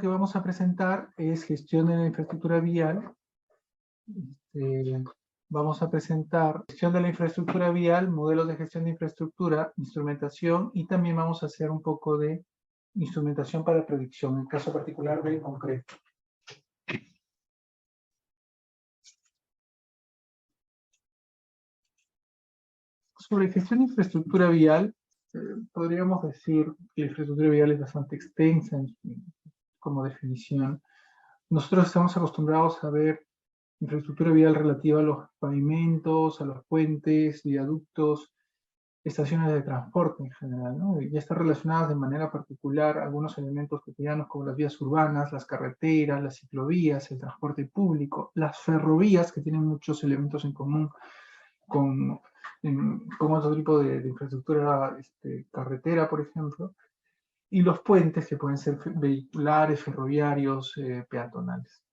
que vamos a presentar es gestión de la infraestructura vial. Vamos a presentar gestión de la infraestructura vial, modelos de gestión de infraestructura, instrumentación, y también vamos a hacer un poco de instrumentación para predicción, en el caso particular del concreto. Sobre gestión de infraestructura vial, podríamos decir que la infraestructura vial es bastante extensa como definición. Nosotros estamos acostumbrados a ver infraestructura vial relativa a los pavimentos, a los puentes, viaductos, estaciones de transporte en general, ¿no? Y está relacionadas de manera particular a algunos elementos cotidianos como las vías urbanas, las carreteras, las ciclovías, el transporte público, las ferrovías, que tienen muchos elementos en común con otro tipo de infraestructura carretera, por ejemplo, y los puentes, que pueden ser vehiculares, ferroviarios, peatonales.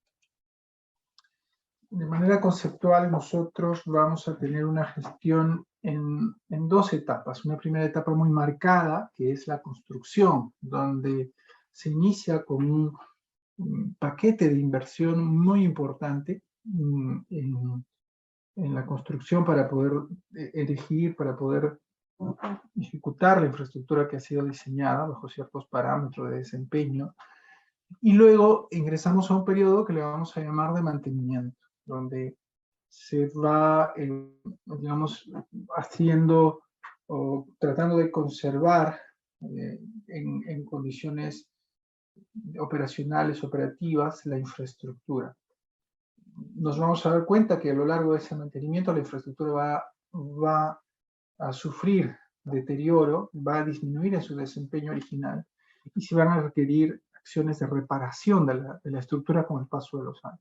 De manera conceptual, nosotros vamos a tener una gestión en dos etapas. Una primera etapa muy marcada, que es la construcción, donde se inicia con un paquete de inversión muy importante en la construcción para poder elegir, para poder ejecutar la infraestructura que ha sido diseñada bajo ciertos parámetros de desempeño. Y luego ingresamos a un periodo que le vamos a llamar de mantenimiento, donde se va, digamos, haciendo o tratando de conservar en condiciones operacionales, operativas, la infraestructura. Nos vamos a dar cuenta que a lo largo de ese mantenimiento la infraestructura va a sufrir deterioro, va a disminuir en su desempeño original y se van a requerir acciones de reparación de la estructura con el paso de los años.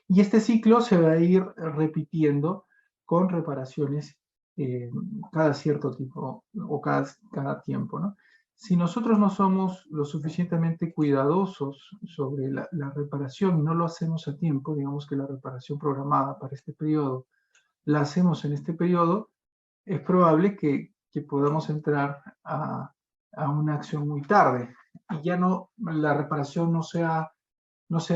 Y este ciclo se va a ir repitiendo con reparaciones cada cierto tiempo o cada tiempo, ¿no? Si nosotros no somos lo suficientemente cuidadosos sobre la reparación y no lo hacemos a tiempo, digamos que la reparación programada para este periodo la hacemos en este periodo, es probable que podamos entrar a una acción muy tarde y ya la reparación no sea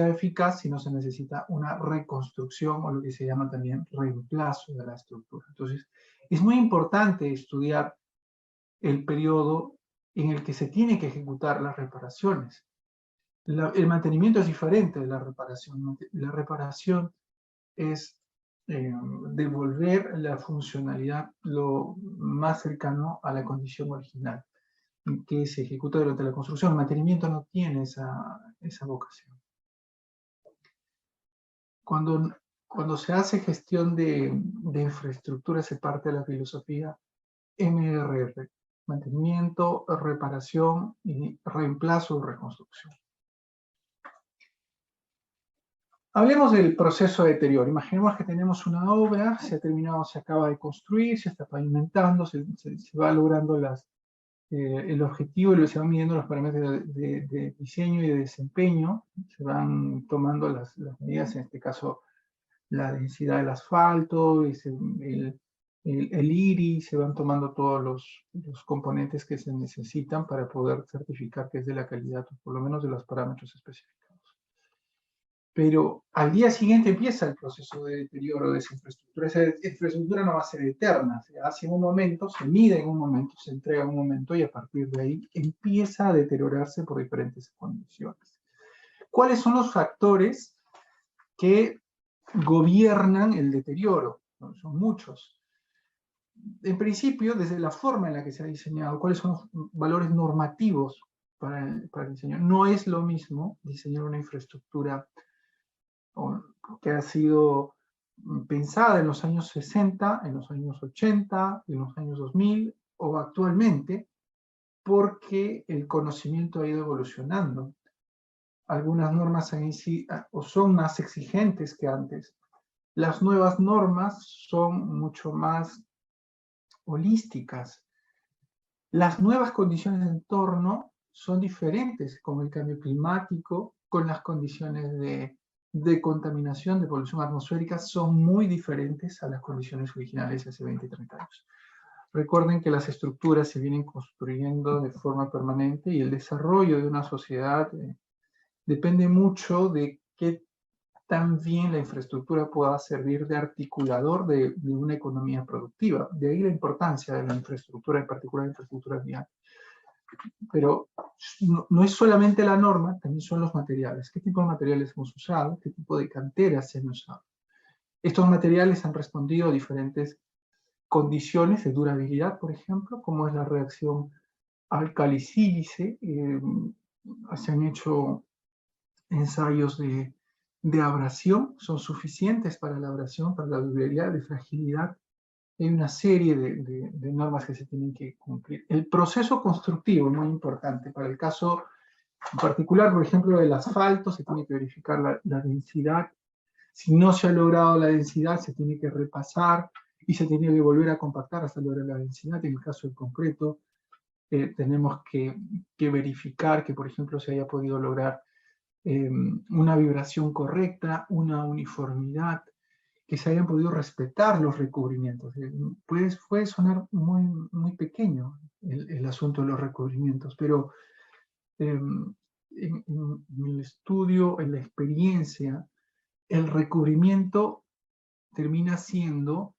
eficaz si no se necesita una reconstrucción o lo que se llama también reemplazo de la estructura. Entonces, es muy importante estudiar el periodo en el que se tiene que ejecutar las reparaciones. El mantenimiento es diferente de la reparación. La reparación es devolver la funcionalidad lo más cercano a la condición original que se ejecuta durante la construcción. El mantenimiento no tiene esa vocación. Cuando se hace gestión de infraestructura, se parte de la filosofía MRR, mantenimiento, reparación y reemplazo o reconstrucción. Hablemos del proceso de deterioro. Imaginemos que tenemos una obra, se ha terminado, se acaba de construir, se está pavimentando, se va logrando el objetivo y se van midiendo los parámetros de diseño y de desempeño, se van tomando las medidas, en este caso la densidad del asfalto, el iris, se van tomando todos los componentes que se necesitan para poder certificar que es de la calidad, o por lo menos de los parámetros específicos. Pero al día siguiente empieza el proceso de deterioro de esa infraestructura. Esa infraestructura no va a ser eterna, se hace en un momento, se mide en un momento, se entrega en un momento y a partir de ahí empieza a deteriorarse por diferentes condiciones. ¿Cuáles son los factores que gobiernan el deterioro? Bueno, son muchos. En principio, desde la forma en la que se ha diseñado, ¿cuáles son los valores normativos para el diseño? No es lo mismo diseñar una infraestructura que ha sido pensada en los años 60, en los años 80, en los años 2000 o actualmente, porque el conocimiento ha ido evolucionando. Algunas normas son más exigentes que antes. Las nuevas normas son mucho más holísticas. Las nuevas condiciones de entorno son diferentes con el cambio climático, con las condiciones de contaminación, de polución atmosférica, son muy diferentes a las condiciones originales hace 20, 30 años. Recuerden que las estructuras se vienen construyendo de forma permanente y el desarrollo de una sociedad depende mucho de qué tan bien la infraestructura pueda servir de articulador de una economía productiva. De ahí la importancia de la infraestructura, en particular la infraestructura vial. Pero no es solamente la norma, también son los materiales. ¿Qué tipo de materiales hemos usado? ¿Qué tipo de canteras se han usado? Estos materiales han respondido a diferentes condiciones de durabilidad, por ejemplo, como es la reacción álcali-sílice. Se han hecho ensayos de abrasión, son suficientes para la abrasión, para la durabilidad, de fragilidad. Hay una serie de normas que se tienen que cumplir. El proceso constructivo es muy importante. Para el caso en particular, por ejemplo, del asfalto, se tiene que verificar la densidad. Si no se ha logrado la densidad, se tiene que repasar y se tiene que volver a compactar hasta lograr la densidad. En el caso del concreto, tenemos que verificar que, por ejemplo, se haya podido lograr una vibración correcta, una uniformidad, que se hayan podido respetar los recubrimientos. Puede sonar muy pequeño el asunto de los recubrimientos, pero en el estudio, en la experiencia, el recubrimiento termina siendo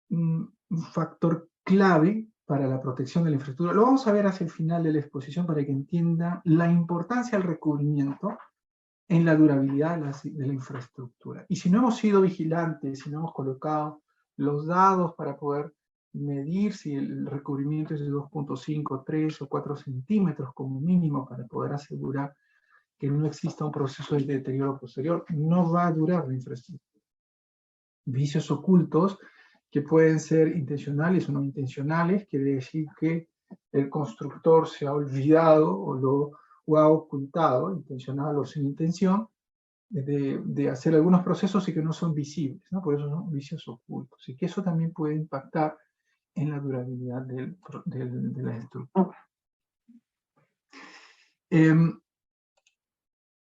un factor clave para la protección de la infraestructura. Lo vamos a ver hacia el final de la exposición para que entiendan la importancia del recubrimiento en la durabilidad de la infraestructura. Y si no hemos sido vigilantes, si no hemos colocado los dados para poder medir si el recubrimiento es de 2.5, 3 o 4 centímetros como mínimo para poder asegurar que no exista un proceso de deterioro posterior, no va a durar la infraestructura. Vicios ocultos que pueden ser intencionales o no intencionales, quiere decir que el constructor se ha olvidado o ha ocultado, intencional o sin intención, de hacer algunos procesos y que no son visibles, ¿no? Por eso son vicios ocultos. Y que eso también puede impactar en la durabilidad de la estructura.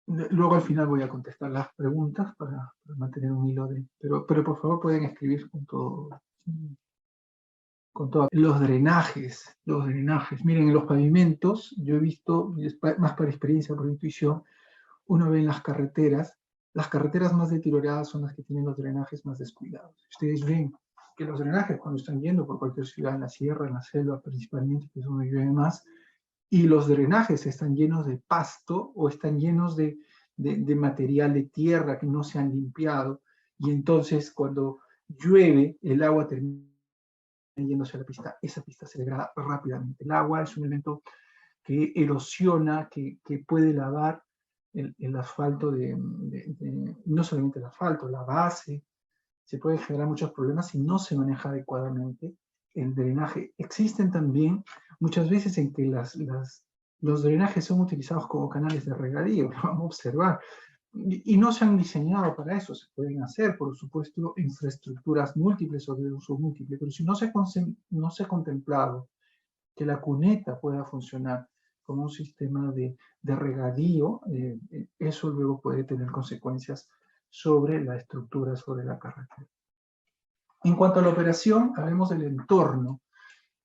Luego al final voy a contestar las preguntas para mantener un hilo de... Pero por favor pueden escribir con todo. Los drenajes. Miren, en los pavimentos, yo he visto, más para experiencia, por intuición, uno ve en las carreteras más deterioradas son las que tienen los drenajes más descuidados. Ustedes ven que los drenajes, cuando están yendo por cualquier ciudad, en la sierra, en la selva principalmente, que es donde llueve más, y los drenajes están llenos de pasto o están llenos de material de tierra que no se han limpiado, y entonces cuando llueve, el agua termina yéndose a la pista, esa pista se degrada rápidamente. El agua es un elemento que erosiona, que puede lavar el asfalto, no solamente el asfalto, la base, se puede generar muchos problemas si no se maneja adecuadamente el drenaje. Existen también muchas veces en que los drenajes son utilizados como canales de regadío, lo vamos a observar, y no se han diseñado para eso. Se pueden hacer, por supuesto, infraestructuras múltiples o de uso múltiple, pero si no se ha contemplado que la cuneta pueda funcionar como un sistema de regadío, eso luego puede tener consecuencias sobre la estructura, sobre la carretera. En cuanto a la operación, hablemos del entorno.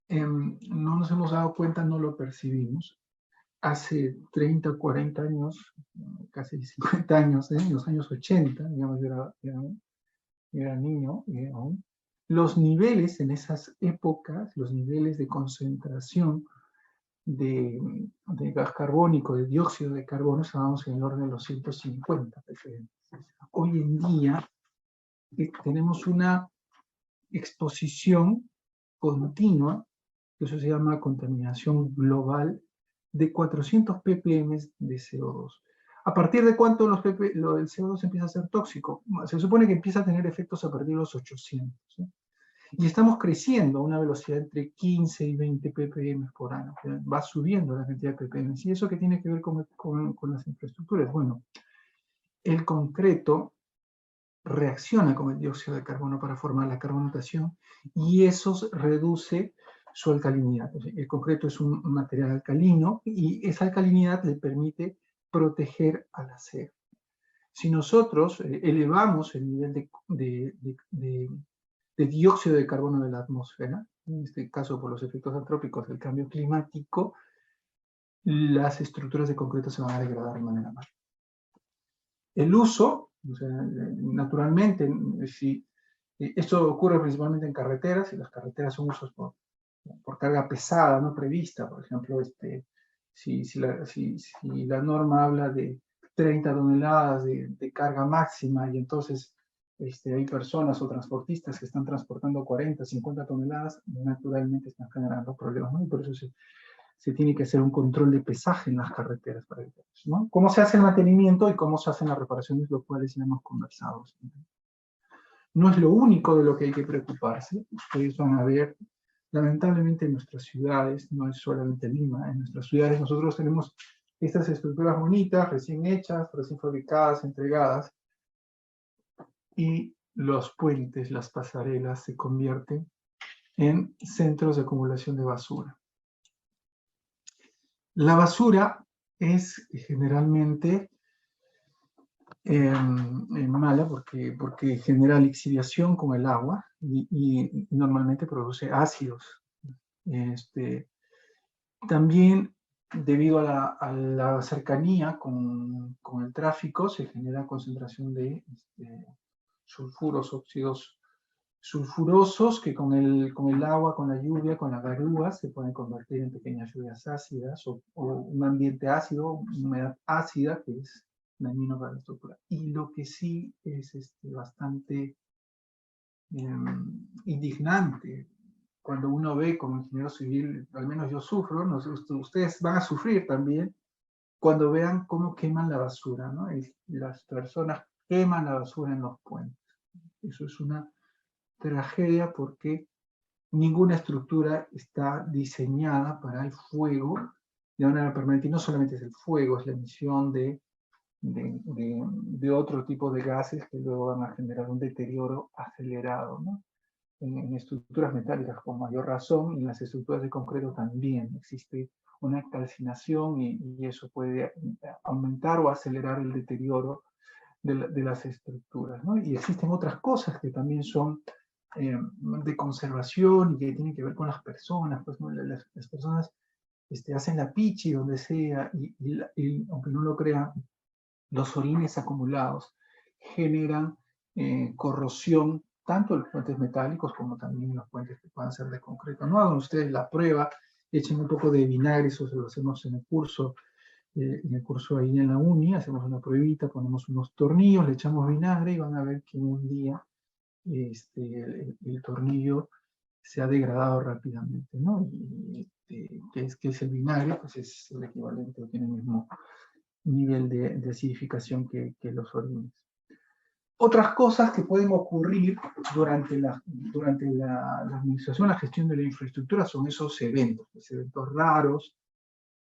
No nos hemos dado cuenta, no lo percibimos. Hace 30, 40 años, casi 50 años, en los años 80, digamos, yo era niño aún, los niveles en esas épocas, los niveles de concentración de gas carbónico, de dióxido de carbono, estábamos en el orden de los 150 ppm. Hoy en día tenemos una exposición continua, que eso se llama contaminación global, de 400 ppm de CO2. ¿A partir de cuánto el CO2 empieza a ser tóxico? Se supone que empieza a tener efectos a partir de los 800. ¿Sí? Y estamos creciendo a una velocidad entre 15 y 20 ppm por año. Va subiendo la cantidad de ppm. ¿Y eso qué tiene que ver con las infraestructuras? Bueno, el concreto reacciona con el dióxido de carbono para formar la carbonatación y eso reduce su alcalinidad. El concreto es un material alcalino y esa alcalinidad le permite proteger al acero. Si nosotros elevamos el nivel de dióxido de carbono de la atmósfera, en este caso por los efectos antrópicos del cambio climático, las estructuras de concreto se van a degradar de manera más. El uso, o sea, naturalmente, si esto ocurre principalmente en carreteras, y las carreteras son usos por carga pesada, no prevista. Por ejemplo, si la norma habla de 30 toneladas de carga máxima y entonces hay personas o transportistas que están transportando 40, 50 toneladas, naturalmente están generando problemas, ¿no? Y por eso se tiene que hacer un control de pesaje en las carreteras para evitar eso, ¿no? ¿Cómo se hace el mantenimiento y cómo se hacen las reparaciones, lo cuales ya hemos conversado? No es lo único de lo que hay que preocuparse. Ustedes van a ver, lamentablemente en nuestras ciudades, no es solamente Lima, en nuestras ciudades nosotros tenemos estas estructuras bonitas, recién hechas, recién fabricadas, entregadas, y los puentes, las pasarelas se convierten en centros de acumulación de basura. La basura es generalmente mala porque genera lixiviación con el agua y normalmente produce ácidos. También, debido a la cercanía con el tráfico, se genera concentración de sulfuros, óxidos sulfurosos que con el agua, con la lluvia, con la garúa, se pueden convertir en pequeñas lluvias ácidas o un ambiente ácido, una humedad ácida que es dañino para la estructura. Y lo que sí es bastante indignante, cuando uno ve como ingeniero civil, al menos yo sufro, no sé, ustedes van a sufrir también, cuando vean cómo queman la basura, ¿no? Y las personas queman la basura en los puentes. Eso es una tragedia porque ninguna estructura está diseñada para el fuego de manera permanente. Y no solamente es el fuego, es la emisión de otro tipo de gases que luego van a generar un deterioro acelerado, ¿no? En estructuras metálicas con mayor razón, y en las estructuras de concreto también existe una calcinación y eso puede aumentar o acelerar el deterioro de las estructuras, ¿no? Y existen otras cosas que también son de conservación y que tienen que ver con las personas, pues, ¿no? Las personas hacen la pichi donde sea y aunque no lo crean, los orines acumulados generan corrosión tanto en los puentes metálicos como también en los puentes que puedan ser de concreto. No hagan ustedes la prueba, echen un poco de vinagre, eso se lo hacemos en el curso ahí en la uni, hacemos una pruebita, ponemos unos tornillos, le echamos vinagre y van a ver que en un día el tornillo se ha degradado rápidamente, ¿no? Y ¿qué es el vinagre? Pues es el equivalente, o tiene el mismo nivel de acidificación que los orines. Otras cosas que pueden ocurrir durante la administración, la gestión de la infraestructura son esos eventos raros.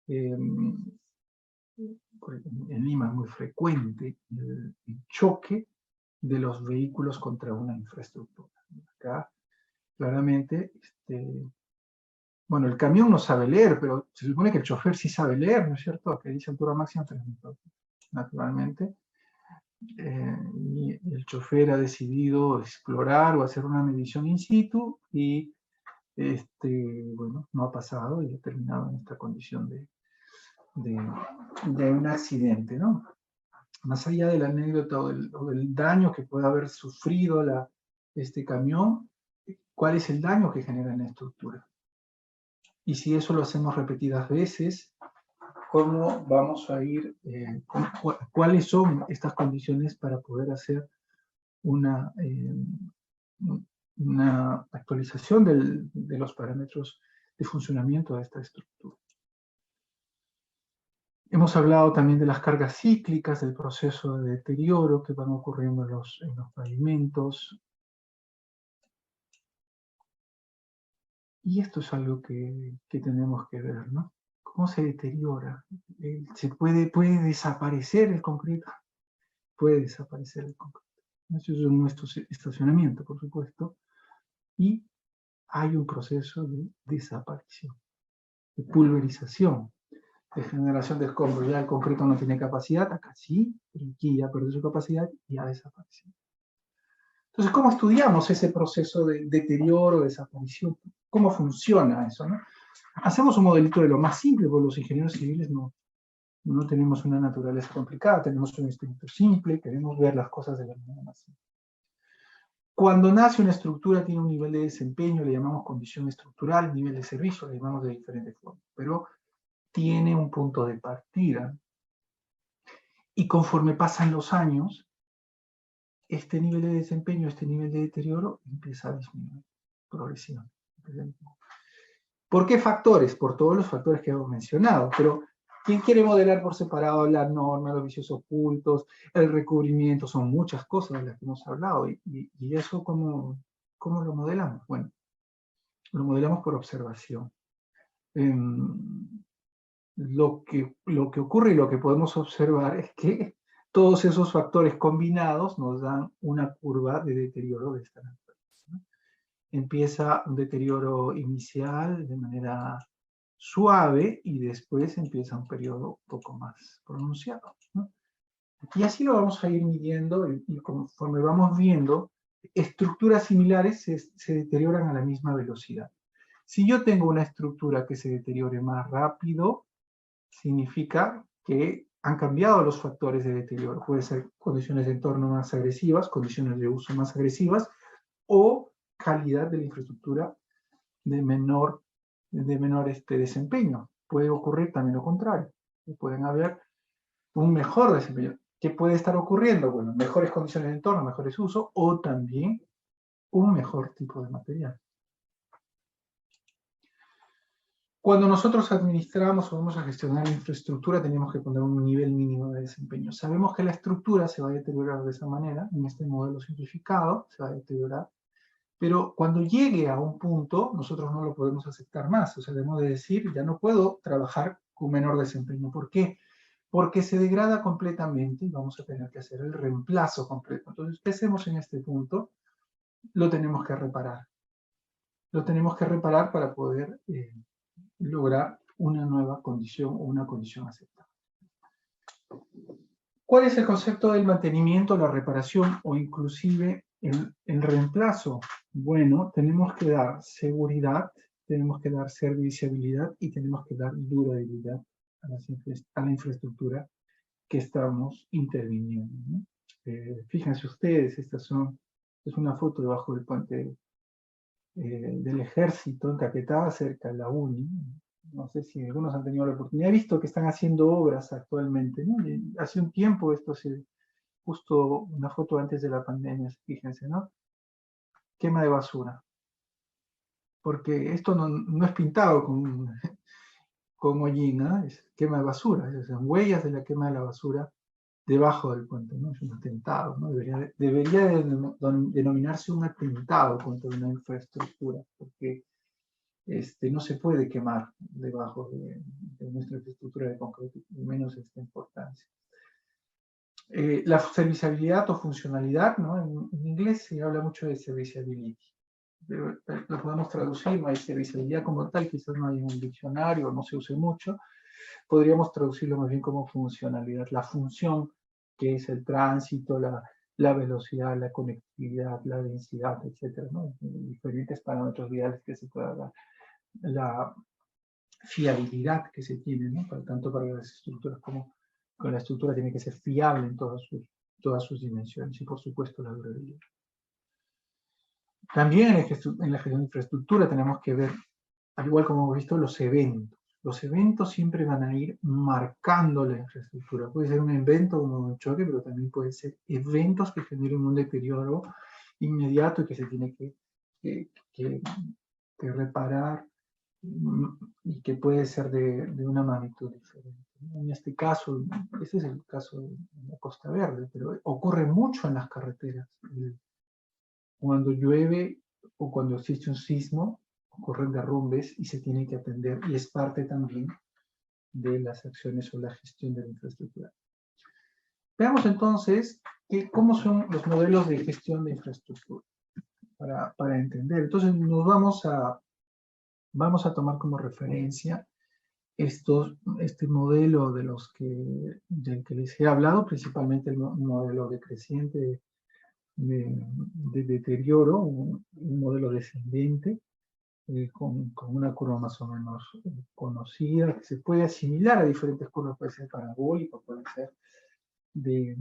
En Lima es muy frecuente el choque de los vehículos contra una infraestructura. Acá, claramente, bueno, el camión no sabe leer, pero se supone que el chofer sí sabe leer, ¿no es cierto? Que dice altura máxima 3 metros, naturalmente. Y el chofer ha decidido explorar o hacer una medición in situ y, bueno, no ha pasado y ha terminado en esta condición de un accidente, ¿no? Más allá de la anécdota o del daño que pueda haber sufrido este camión, ¿cuál es el daño que genera en la estructura? Y si eso lo hacemos repetidas veces, ¿cómo vamos a ir? ¿Cuáles son estas condiciones para poder hacer una actualización de los parámetros de funcionamiento de esta estructura? Hemos hablado también de las cargas cíclicas, del proceso de deterioro que van ocurriendo en los pavimentos. Y esto es algo que tenemos que ver, ¿no? ¿Cómo se deteriora? ¿Puede desaparecer el concreto? Puede desaparecer el concreto. Eso es nuestro estacionamiento, por supuesto. Y hay un proceso de desaparición, de pulverización, de generación de escombros. Ya el concreto no tiene capacidad, acá sí, pero aquí ya perdió su capacidad y ha desaparecido. Entonces, ¿cómo estudiamos ese proceso de deterioro, desaparición? ¿Cómo funciona eso, no? Hacemos un modelito de lo más simple, porque los ingenieros civiles no tenemos una naturaleza complicada, tenemos un instinto simple, queremos ver las cosas de la manera más simple. Cuando nace una estructura tiene un nivel de desempeño, le llamamos condición estructural, nivel de servicio, le llamamos de diferentes formas, pero tiene un punto de partida. Y conforme pasan los años, este nivel de desempeño, este nivel de deterioro empieza a disminuir progresivamente. ¿Por qué factores? Por todos los factores que hemos mencionado, pero ¿quién quiere modelar por separado la norma, los vicios ocultos, el recubrimiento? Son muchas cosas de las que hemos hablado. ¿Y eso cómo lo modelamos? Bueno, lo modelamos por observación. Lo que ocurre y lo que podemos observar es que todos esos factores combinados nos dan una curva de deterioro de esta naturaleza, ¿no? Empieza un deterioro inicial de manera suave y después empieza un periodo un poco más pronunciado, ¿no? Y así lo vamos a ir midiendo y conforme vamos viendo, estructuras similares se deterioran a la misma velocidad. Si yo tengo una estructura que se deteriore más rápido, significa que han cambiado los factores de deterioro. Puede ser condiciones de entorno más agresivas, condiciones de uso más agresivas, o calidad de la infraestructura de menor desempeño. Puede ocurrir también lo contrario. Pueden haber un mejor desempeño. ¿Qué puede estar ocurriendo? Bueno, mejores condiciones de entorno, mejores usos, o también un mejor tipo de material. Cuando nosotros administramos o vamos a gestionar la infraestructura, tenemos que poner un nivel mínimo de desempeño. Sabemos que la estructura se va a deteriorar de esa manera, en este modelo simplificado, se va a deteriorar, pero cuando llegue a un punto, nosotros no lo podemos aceptar más. O sea, debemos de decir, ya no puedo trabajar con menor desempeño. ¿Por qué? Porque se degrada completamente y vamos a tener que hacer el reemplazo completo. Entonces, ¿qué hacemos en este punto? Lo tenemos que reparar. Lo tenemos que reparar para poder lograr una nueva condición o una condición aceptable. ¿Cuál es el concepto del mantenimiento, la reparación o inclusive el reemplazo? Bueno, tenemos que dar seguridad, tenemos que dar serviciabilidad y tenemos que dar durabilidad a la infraestructura que estamos interviniendo, ¿no? Fíjense ustedes, es una foto debajo del puente del ejército en Caquetá, cerca de la UNI. No sé si algunos han tenido la oportunidad. He visto que están haciendo obras actualmente, ¿no? Y hace un tiempo, justo una foto antes de la pandemia, fíjense, ¿no? Quema de basura. Porque esto no es pintado con hollín, ¿no? Es quema de basura, son huellas de la quema de la basura debajo del puente, ¿no? Es un atentado, ¿no? Debería denominarse un atentado contra una infraestructura, porque no se puede quemar debajo de nuestra infraestructura de concreto, menos esta importancia. La serviciabilidad o funcionalidad, ¿no? En inglés se habla mucho de serviceability, pero lo podemos traducir, no hay serviciabilidad como tal, quizás no hay un diccionario, no se use mucho, podríamos traducirlo más bien como funcionalidad, la función que es el tránsito, la velocidad, la conectividad, la densidad, etcétera, ¿no? Diferentes parámetros viales que se pueda dar. La fiabilidad que se tiene, ¿no? Tanto para las estructuras como con la estructura tiene que ser fiable en todas sus dimensiones y por supuesto la durabilidad. También en la gestión de infraestructura tenemos que ver, al igual como hemos visto, los eventos. Los eventos siempre van a ir marcando la infraestructura. Puede ser un evento como un choque, pero también puede ser eventos que generen un deterioro inmediato y que se tiene que reparar y que puede ser de una magnitud diferente. En este caso, este es el caso de la Costa Verde, pero ocurre mucho en las carreteras. Cuando llueve o cuando existe un sismo, ocurren derrumbes y se tiene que atender, y es parte también de las acciones o la gestión de la infraestructura. Veamos entonces cómo son los modelos de gestión de infraestructura para entender. Entonces nos vamos a tomar como referencia este modelo del que les he hablado, principalmente el modelo decreciente de deterioro, un modelo descendente, con una curva más o menos conocida, que se puede asimilar a diferentes curvas, puede ser parabólica, puede ser de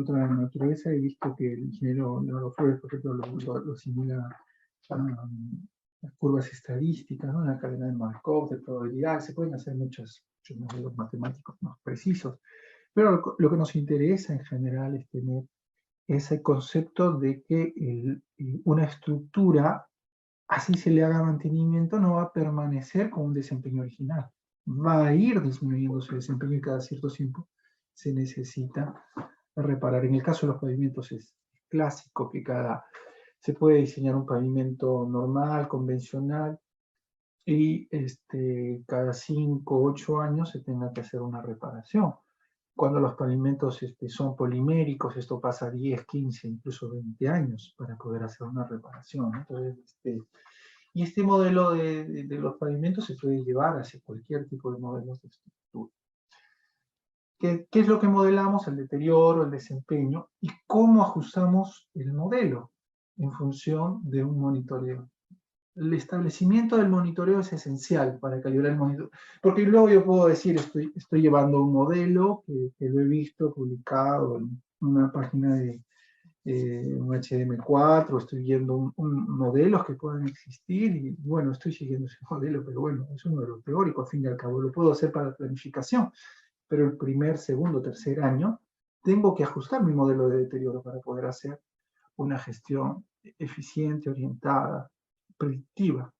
otra naturaleza. He visto que el ingeniero Leonardo Flores, por ejemplo, lo asimila a las curvas estadísticas, ¿no? La cadena de Markov, de probabilidad. Se pueden hacer muchos modelos matemáticos más precisos, pero lo que nos interesa en general es tener ese concepto de que una estructura, así se le haga mantenimiento, no va a permanecer con un desempeño original. Va a ir disminuyendo su desempeño y cada cierto tiempo se necesita reparar. En el caso de los pavimentos es clásico que se puede diseñar un pavimento normal, convencional, y cada 5 o 8 años se tenga que hacer una reparación. Cuando los pavimentos son poliméricos, esto pasa 10, 15, incluso 20 años para poder hacer una reparación. Entonces, y este modelo de los pavimentos se puede llevar hacia cualquier tipo de modelos de estructura. ¿Qué es lo que modelamos? El deterioro, el desempeño, y cómo ajustamos el modelo en función de un monitoreo. El establecimiento del monitoreo es esencial para calibrar el monitoreo, porque luego yo puedo decir, estoy llevando un modelo que lo he visto publicado en una página de un HDM4, estoy viendo modelos que puedan existir, y bueno, estoy siguiendo ese modelo, pero bueno, es un modelo teórico, al fin y al cabo, lo puedo hacer para planificación, pero el primer, segundo, tercer año, tengo que ajustar mi modelo de deterioro para poder hacer una gestión eficiente, orientada, predictiva,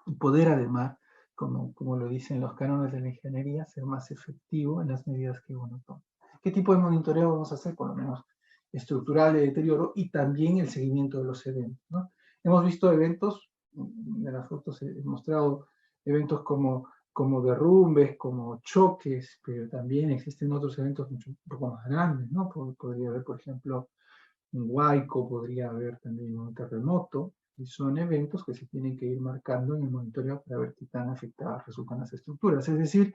y poder además, como lo dicen los cánones de la ingeniería, ser más efectivo en las medidas que uno toma. ¿Qué tipo de monitoreo vamos a hacer? Por lo menos estructural de deterioro, y también el seguimiento de los eventos, ¿no? Hemos visto eventos, de las fotos he mostrado eventos como derrumbes, como choques, pero también existen otros eventos un poco más grandes, ¿no? Podría haber, por ejemplo, un huaico, podría haber también un terremoto, y son eventos que se tienen que ir marcando en el monitoreo para ver qué tan afectadas resultan las estructuras. Es decir,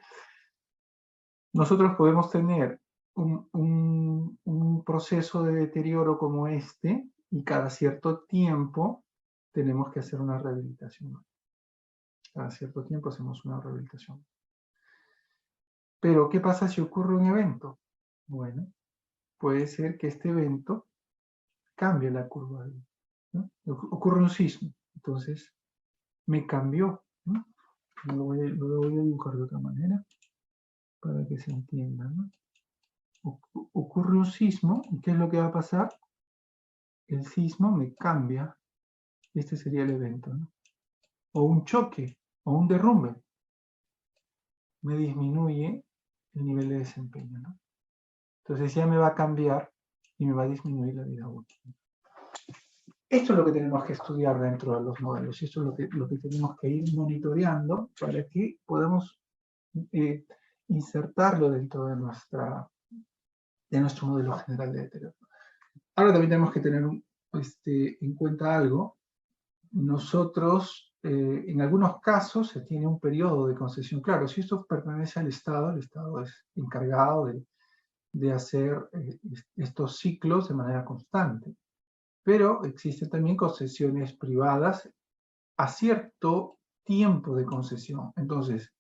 nosotros podemos tener un proceso de deterioro como este, y cada cierto tiempo tenemos que hacer una rehabilitación. Cada cierto tiempo hacemos una rehabilitación. Pero, ¿qué pasa si ocurre un evento? Bueno, puede ser que este evento cambie la curva, ¿no? Ocurre un sismo, entonces me cambió, ¿no? Lo voy a dibujar de otra manera para que se entienda, ¿no? Ocurre un sismo, ¿y qué es lo que va a pasar? El sismo me cambia, este sería el evento, ¿no? O un choque, o un derrumbe, me disminuye el nivel de desempeño, ¿no? Entonces ya me va a cambiar y me va a disminuir la vida útil. Esto es lo que tenemos que estudiar dentro de los modelos, y esto es lo que tenemos que ir monitoreando para que podamos insertarlo dentro de nuestro modelo general de deterioro. Ahora también tenemos que tener en cuenta algo. Nosotros, en algunos casos, se tiene un periodo de concesión. Claro, si esto pertenece al Estado, el Estado es encargado de hacer estos ciclos de manera constante. Pero existen también concesiones privadas a cierto tiempo de concesión. Entonces,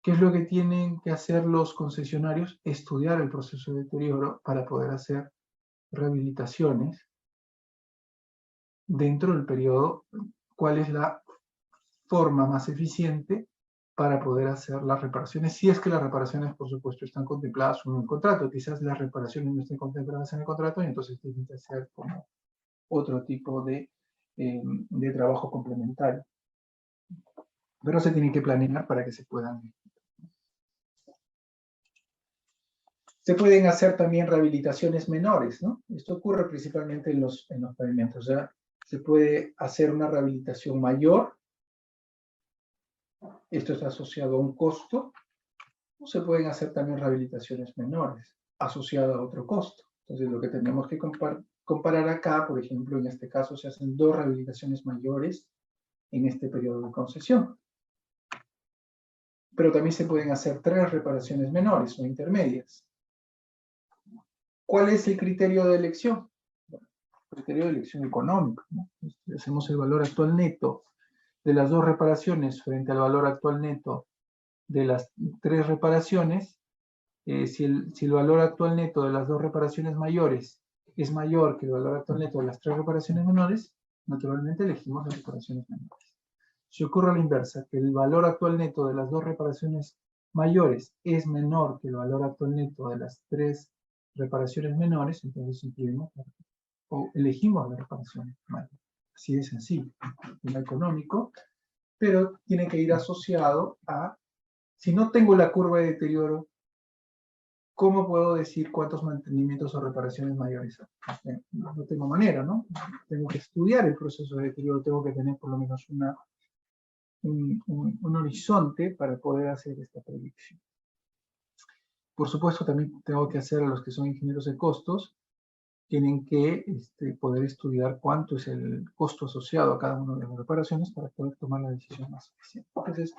¿qué es lo que tienen que hacer los concesionarios? Estudiar el proceso de deterioro para poder hacer rehabilitaciones dentro del periodo. ¿Cuál es la forma más eficiente para poder hacer las reparaciones? Si es que las reparaciones, por supuesto, están contempladas en un contrato. Quizás las reparaciones no estén contempladas en el contrato, y entonces tienen que hacer como otro tipo de trabajo complementario. Pero se tienen que planear para que se puedan. Se pueden hacer también rehabilitaciones menores, ¿no? Esto ocurre principalmente en los pavimentos. O sea, se puede hacer una rehabilitación mayor. Esto está asociado a un costo. O se pueden hacer también rehabilitaciones menores, asociadas a otro costo. Entonces, lo que tenemos que comparar acá, por ejemplo, en este caso, se hacen 2 rehabilitaciones mayores en este periodo de concesión. Pero también se pueden hacer 3 reparaciones menores o intermedias. ¿Cuál es el criterio de elección? Bueno, criterio de elección económica, ¿no? Hacemos el valor actual neto de las 2 reparaciones frente al valor actual neto de las 3 reparaciones. Si el valor actual neto de las 2 reparaciones mayores es mayor que el valor actual neto de las 3 reparaciones menores, naturalmente elegimos las reparaciones menores. Si ocurre a la inversa, que el valor actual neto de las 2 reparaciones mayores es menor que el valor actual neto de las 3 reparaciones menores, entonces incluimos o elegimos la reparación mayor. Así de sencillo, tema económico, pero tiene que ir asociado a, si no tengo la curva de deterioro, ¿cómo puedo decir cuántos mantenimientos o reparaciones mayores hay? No tengo manera, ¿no? Tengo que estudiar el proceso de deterioro, tengo que tener por lo menos un horizonte para poder hacer esta predicción. Por supuesto, también tengo que hacer a los que son ingenieros de costos, tienen que poder estudiar cuánto es el costo asociado a cada una de las reparaciones para poder tomar la decisión más eficiente. Entonces,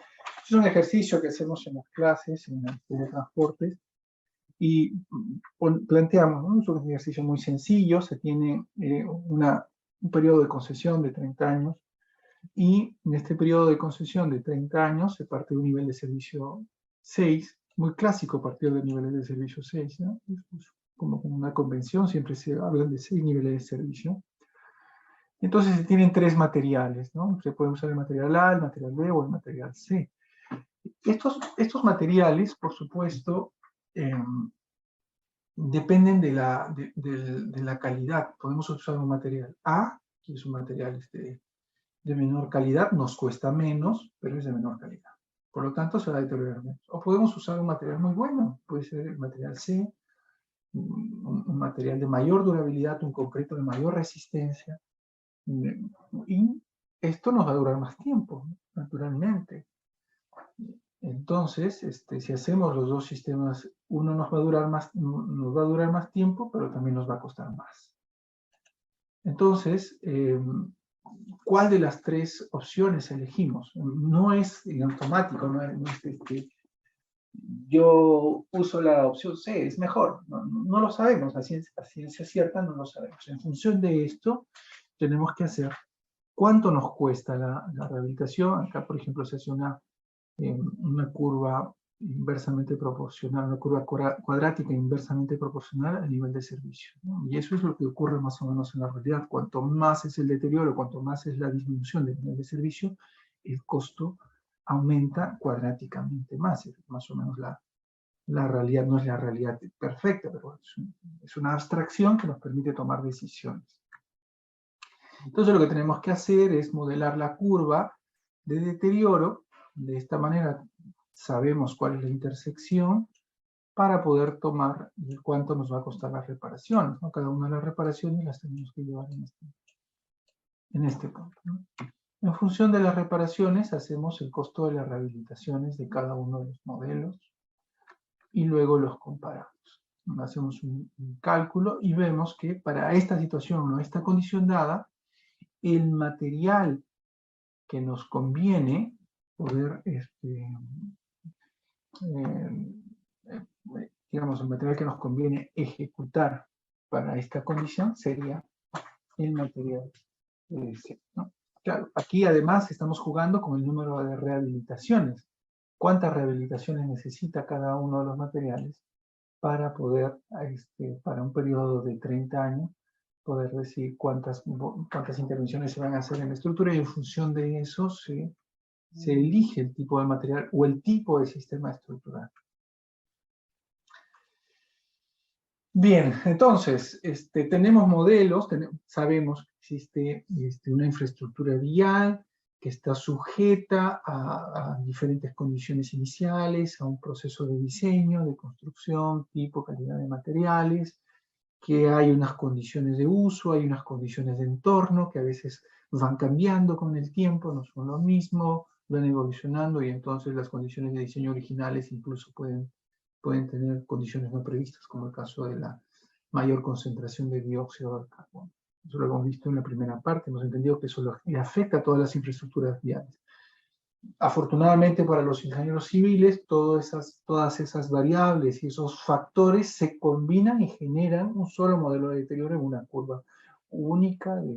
es un ejercicio que hacemos en las clases, en la de transportes, y planteamos, ¿no? Es un ejercicio muy sencillo, se tiene un periodo de concesión de 30 años, y en este periodo de concesión de 30 años se parte de un nivel de servicio 6, muy clásico partir de niveles de servicio 6, ¿no? Es como una convención, siempre se habla de 6 niveles de servicio. Entonces se tienen 3 materiales, ¿no? Se puede usar el material A, el material B o el material C. Estos materiales, por supuesto, dependen de la calidad. Podemos usar un material A, que es un material de menor calidad, nos cuesta menos, pero es de menor calidad. Por lo tanto, se va a deteriorar menos. O podemos usar un material muy bueno, puede ser el material C, un material de mayor durabilidad, un concreto de mayor resistencia, y esto nos va a durar más tiempo, naturalmente. Entonces, si hacemos los dos sistemas, uno nos va a durar más tiempo, pero también nos va a costar más. Entonces, ¿cuál de las 3 opciones elegimos? No es en automático, no es yo uso la opción C, es mejor. No lo sabemos, a ciencia cierta no lo sabemos. En función de esto, tenemos que hacer cuánto nos cuesta la rehabilitación. Acá, por ejemplo, se hace una curva inversamente proporcional, una curva cuadrática inversamente proporcional al nivel de servicio, ¿no? Y eso es lo que ocurre más o menos en la realidad. Cuanto más es el deterioro, cuanto más es la disminución del nivel de servicio, el costo aumenta cuadráticamente más. Es más o menos la realidad, no es la realidad perfecta, pero es una abstracción que nos permite tomar decisiones. Entonces lo que tenemos que hacer es modelar la curva de deterioro. De esta manera sabemos cuál es la intersección para poder tomar cuánto nos va a costar las reparaciones, ¿no? Cada una de las reparaciones las tenemos que llevar en este punto, ¿no? En función de las reparaciones hacemos el costo de las rehabilitaciones de cada uno de los modelos y luego los comparamos. Hacemos un cálculo y vemos que para esta situación o esta condición dada, el material que nos conviene poder, digamos, el material que nos conviene ejecutar para esta condición sería el material C, ¿no? Claro, aquí además estamos jugando con el número de rehabilitaciones. ¿Cuántas rehabilitaciones necesita cada uno de los materiales para poder, para un periodo de 30 años, poder decir cuántas intervenciones se van a hacer en la estructura, y en función de eso se elige el tipo de material o el tipo de sistema estructural? Bien, entonces, tenemos modelos, sabemos que existe una infraestructura vial que está sujeta a diferentes condiciones iniciales, a un proceso de diseño, de construcción, tipo, calidad de materiales, que hay unas condiciones de uso, hay unas condiciones de entorno que a veces van cambiando con el tiempo, no son lo mismo, van evolucionando, y entonces las condiciones de diseño originales incluso pueden tener condiciones no previstas, como el caso de la mayor concentración de dióxido de carbono. Eso lo hemos visto en la primera parte, hemos entendido que eso le afecta a todas las infraestructuras viales. Afortunadamente para los ingenieros civiles, todas esas variables y esos factores se combinan y generan un solo modelo de deterioro en una curva única, de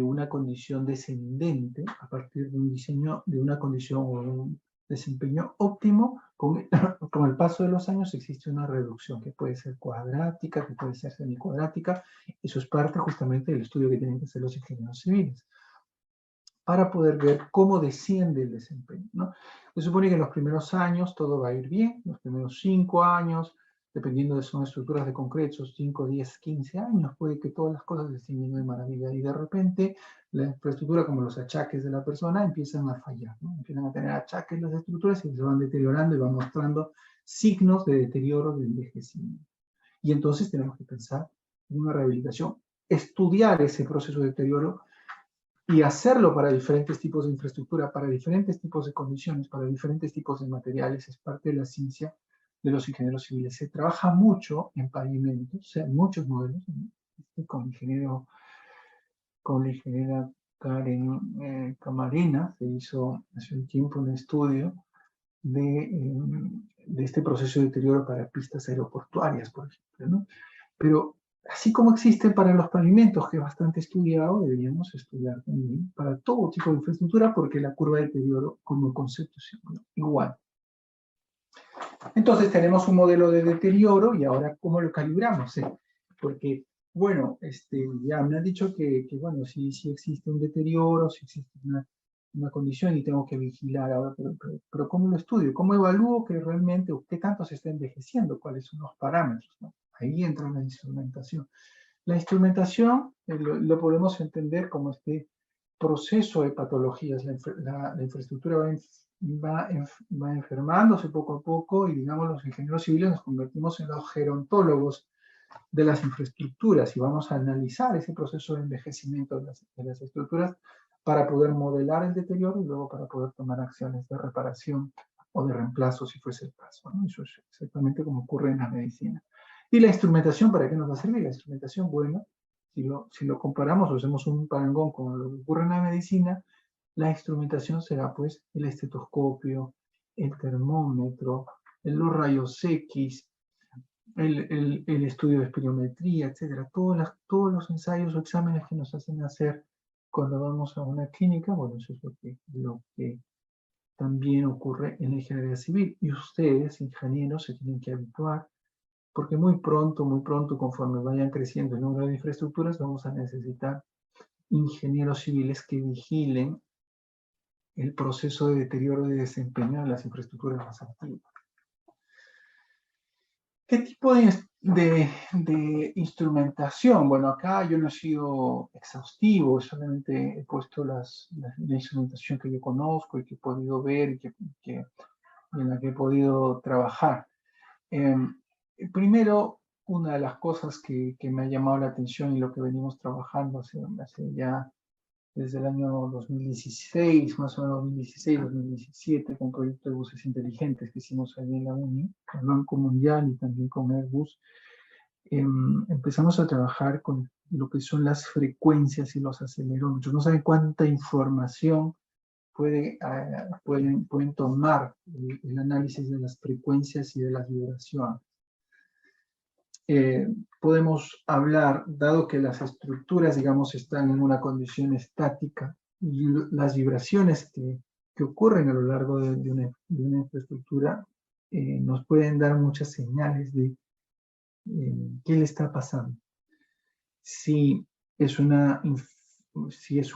una condición descendente a partir de un diseño, de una condición o un desempeño óptimo. Con el paso de los años existe una reducción que puede ser cuadrática, que puede ser semicuadrática. Eso es parte justamente del estudio que tienen que hacer los ingenieros civiles, para poder ver cómo desciende el desempeño, ¿no? Se supone que en los primeros años todo va a ir bien, los primeros 5 años, dependiendo de son estructuras de concreto, 5, 10, 15 años, puede que todas las cosas estén yendo de maravilla, y de repente la infraestructura, como los achaques de la persona, empiezan a fallar, ¿no? Empiezan a tener achaques las estructuras y se van deteriorando y van mostrando signos de deterioro, de envejecimiento. Y entonces tenemos que pensar en una rehabilitación, estudiar ese proceso de deterioro y hacerlo para diferentes tipos de infraestructura, para diferentes tipos de condiciones, para diferentes tipos de materiales, es parte de la ciencia de los ingenieros civiles. Se trabaja mucho en pavimentos, o sea, en muchos modelos. Con la ingeniera Karen Camarena se hizo hace un tiempo un estudio de este proceso de deterioro para pistas aeroportuarias, por ejemplo, ¿no? Pero así como existen para los pavimentos, que es bastante estudiado, deberíamos estudiar también para todo tipo de infraestructura, porque la curva de deterioro como concepto es igual. Entonces tenemos un modelo de deterioro, y ahora ¿cómo lo calibramos? Porque, bueno, ya me han dicho que bueno, sí existe un deterioro, sí existe una condición y tengo que vigilar ahora, pero ¿cómo lo estudio? ¿Cómo evalúo que realmente, qué tanto se está envejeciendo? ¿Cuáles son los parámetros, ¿no? Ahí entra la instrumentación. La instrumentación lo podemos entender como este proceso de patologías. La infraestructura va enfermándose poco a poco, y digamos los ingenieros civiles nos convertimos en los gerontólogos de las infraestructuras, y vamos a analizar ese proceso de envejecimiento de las estructuras para poder modelar el deterioro y luego para poder tomar acciones de reparación o de reemplazo si fuese el caso, ¿no? Eso es exactamente como ocurre en la medicina. ¿Y la instrumentación para qué nos va a servir? La instrumentación, bueno, si lo comparamos o hacemos un parangón con lo que ocurre en la medicina, la instrumentación será pues el estetoscopio, el termómetro, los rayos X, el estudio de espirometría, etcétera. Todos los ensayos o exámenes que nos hacen hacer cuando vamos a una clínica, bueno, eso es lo que también ocurre en la ingeniería civil. Y ustedes, ingenieros, se tienen que habituar, porque muy pronto, conforme vayan creciendo el número de infraestructuras, vamos a necesitar ingenieros civiles que vigilen el proceso de deterioro y desempeño de las infraestructuras más antiguas. ¿Qué tipo de instrumentación? Bueno, acá yo no he sido exhaustivo, solamente he puesto la instrumentación que yo conozco y que he podido ver y en la que he podido trabajar. Primero, una de las cosas que me ha llamado la atención y lo que venimos trabajando hace ya desde el año 2016, más o menos 2016, 2017, con un proyecto de buses inteligentes que hicimos ahí en la UNI, con el Banco Mundial y también con Airbus. Empezamos a trabajar con lo que son las frecuencias y los acelerómetros. No saben cuánta información pueden tomar el análisis de las frecuencias y de las vibraciones. Podemos hablar, dado que las estructuras, digamos, están en una condición estática, y las vibraciones que ocurren a lo largo de una infraestructura nos pueden dar muchas señales de qué le está pasando. Si es un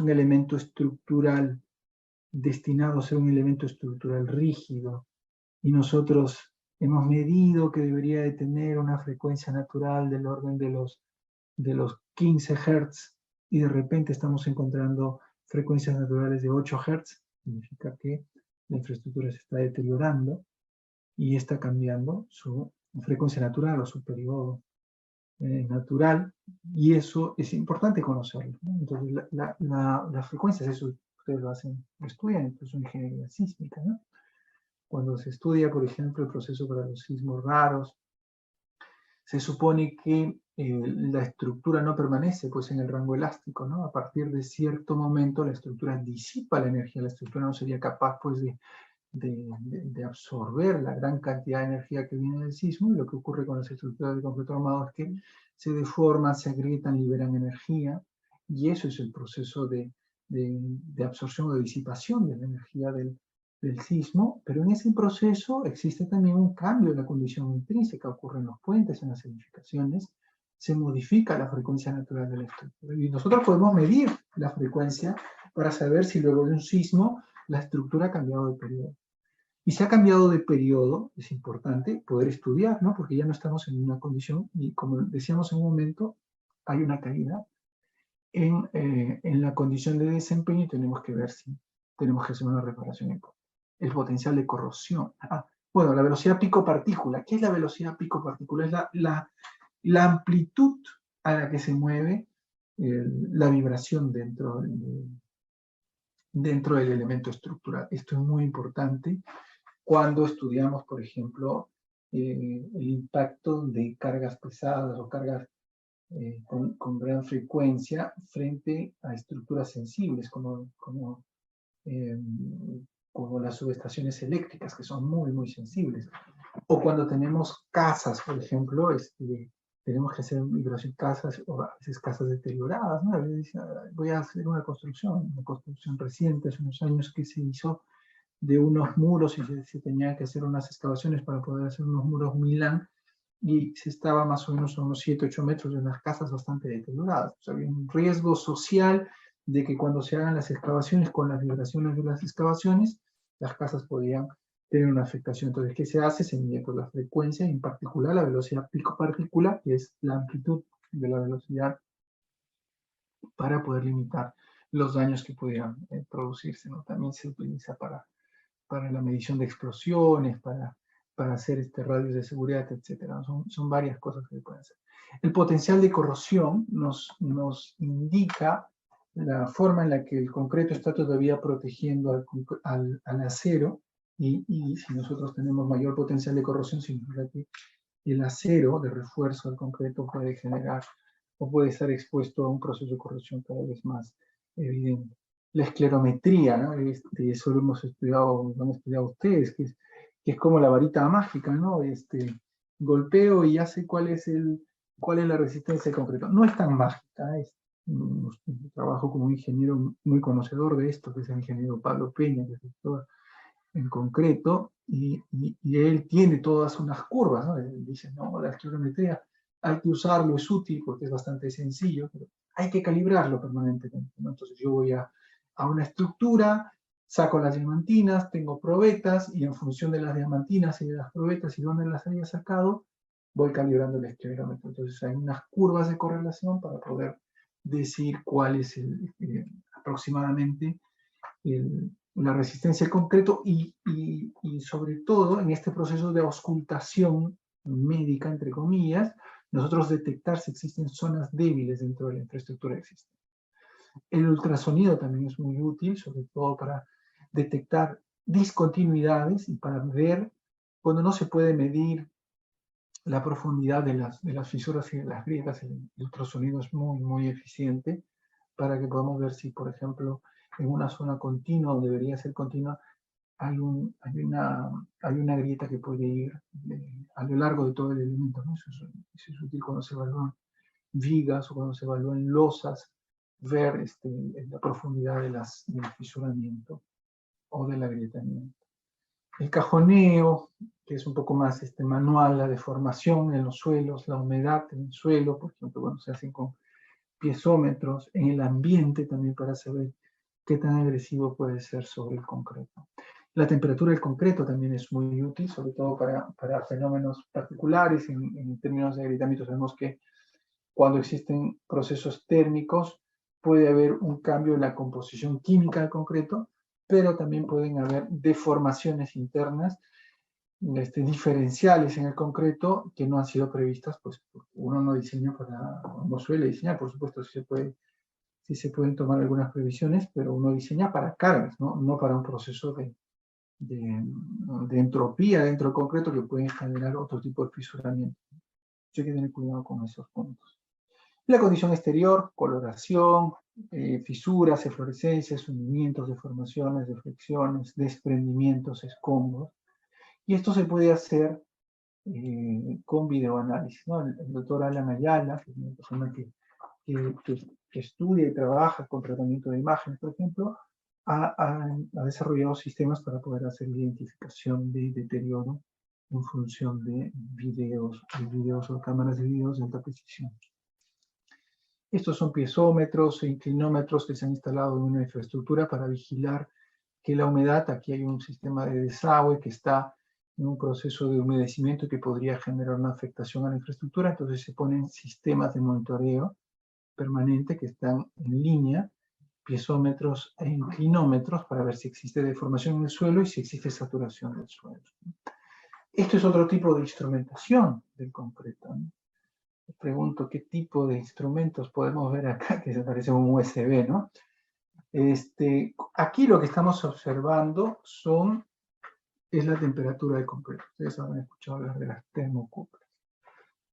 elemento estructural destinado a ser un elemento estructural rígido, y nosotros hemos medido que debería de tener una frecuencia natural del orden de los 15 Hz, y de repente estamos encontrando frecuencias naturales de 8 Hz, significa que la infraestructura se está deteriorando y está cambiando su frecuencia natural o su periodo natural, y eso es importante conocerlo, ¿no? Entonces, las frecuencias, eso ustedes lo estudian, incluso en ingeniería sísmica, ¿no? Cuando se estudia, por ejemplo, el proceso para los sismos raros, se supone que la estructura no permanece pues, en el rango elástico, ¿no? A partir de cierto momento la estructura disipa la energía, la estructura no sería capaz pues, de absorber la gran cantidad de energía que viene del sismo, y lo que ocurre con las estructuras de concreto armado es que se deforman, se agrietan, liberan energía, y eso es el proceso de absorción o de disipación de la energía del sismo, pero en ese proceso existe también un cambio en la condición intrínseca, ocurre en los puentes, en las edificaciones, se modifica la frecuencia natural de la estructura. Y nosotros podemos medir la frecuencia para saber si luego de un sismo la estructura ha cambiado de periodo. Y si ha cambiado de periodo, es importante poder estudiar, ¿no? Porque ya no estamos en una condición, y como decíamos en un momento, hay una caída en la condición de desempeño y tenemos que ver si tenemos que hacer una reparación. El potencial de corrosión. Bueno, la velocidad pico partícula. ¿Qué es la velocidad pico partícula? Es la amplitud a la que se mueve la vibración dentro del elemento estructural. Esto es muy importante cuando estudiamos, por ejemplo, el impacto de cargas pesadas o cargas con gran frecuencia frente a estructuras sensibles como las subestaciones eléctricas, que son muy, muy sensibles. O cuando tenemos casas, por ejemplo, tenemos que hacer vibración casas, o a veces casas deterioradas, ¿no? A veces, voy a hacer una construcción reciente, hace unos años que se hizo de unos muros y se tenía que hacer unas excavaciones para poder hacer unos muros Milán, y se estaba más o menos a unos 7, 8 metros de unas casas bastante deterioradas. O sea, había un riesgo social de que cuando se hagan las excavaciones, con las vibraciones de las excavaciones, las casas podían tener una afectación. Entonces, ¿qué se hace? Se mide por la frecuencia, en particular la velocidad pico-partícula, que es la amplitud de la velocidad, para poder limitar los daños que pudieran producirse, ¿no? También se utiliza para la medición de explosiones, para hacer radios de seguridad, etc. Son varias cosas que se pueden hacer. El potencial de corrosión nos indica la forma en la que el concreto está todavía protegiendo al acero, y si nosotros tenemos mayor potencial de corrosión, significa que el acero de refuerzo del concreto puede generar o puede estar expuesto a un proceso de corrosión cada vez más evidente. La esclerometría, ¿no? Eso lo hemos estudiado, lo han estudiado ustedes, que es como la varita mágica, ¿no? Golpeo y ya sé cuál es la resistencia del concreto. No es tan mágica, trabajo como un ingeniero muy conocedor de esto, que es el ingeniero Pablo Peña, que es doctor en concreto, y él tiene todas unas curvas, ¿no? Él dice, no, la esclerometría hay que usarlo, es útil porque es bastante sencillo, pero hay que calibrarlo permanentemente, ¿no? Entonces yo voy a una estructura, saco las diamantinas, tengo probetas, y en función de las diamantinas y de las probetas y dónde las haya sacado, voy calibrando el esclerómetro. Entonces hay unas curvas de correlación para poder decir cuál es aproximadamente la resistencia al concreto, y sobre todo en este proceso de auscultación médica, entre comillas, nosotros detectar si existen zonas débiles dentro de la infraestructura existente. El ultrasonido también es muy útil, sobre todo para detectar discontinuidades y para ver cuando no se puede medir la profundidad de las fisuras y de las grietas. El ultrasonido es muy, muy eficiente para que podamos ver si, por ejemplo, en una zona continua o debería ser continua, hay una grieta que puede ir a lo largo de todo el elemento, ¿no? Eso es útil cuando se evalúan vigas o cuando se evalúan losas, ver la profundidad del fisuramiento o del agrietamiento. El cajoneo, que es un poco más manual, la deformación en los suelos, la humedad en el suelo, por ejemplo, bueno, se hacen con piezómetros, en el ambiente también, para saber qué tan agresivo puede ser sobre el concreto. La temperatura del concreto también es muy útil, sobre todo para fenómenos particulares. En términos de agrietamiento, sabemos que cuando existen procesos térmicos puede haber un cambio en la composición química del concreto, pero también pueden haber deformaciones internas diferenciales en el concreto que no han sido previstas, pues uno no diseña no suele diseñar, por supuesto, sí se pueden tomar algunas previsiones, pero uno diseña para cargas, no para un proceso de entropía dentro del concreto que pueden generar otro tipo de fisuramiento. Hay que tener cuidado con esos puntos. La condición exterior, coloración, fisuras, eflorescencias, hundimientos, deformaciones, deflexiones, desprendimientos, escombros. Y esto se puede hacer con videoanálisis, ¿no? El doctor Alan Ayala, que es una persona que estudia y trabaja con tratamiento de imágenes, por ejemplo, ha desarrollado sistemas para poder hacer identificación de deterioro en función de videos o cámaras de videos de alta precisión. Estos son piezómetros e inclinómetros que se han instalado en una infraestructura para vigilar que la humedad, aquí hay un sistema de desagüe que está en un proceso de humedecimiento que podría generar una afectación a la infraestructura, entonces se ponen sistemas de monitoreo permanente que están en línea, piezómetros e inclinómetros para ver si existe deformación en el suelo y si existe saturación del suelo. Esto es otro tipo de instrumentación del concreto, ¿no? Me pregunto qué tipo de instrumentos podemos ver acá, que se parece a un USB, ¿no? Aquí lo que estamos observando es la temperatura del concreto. Ustedes habrán escuchado hablar de las termocuplas.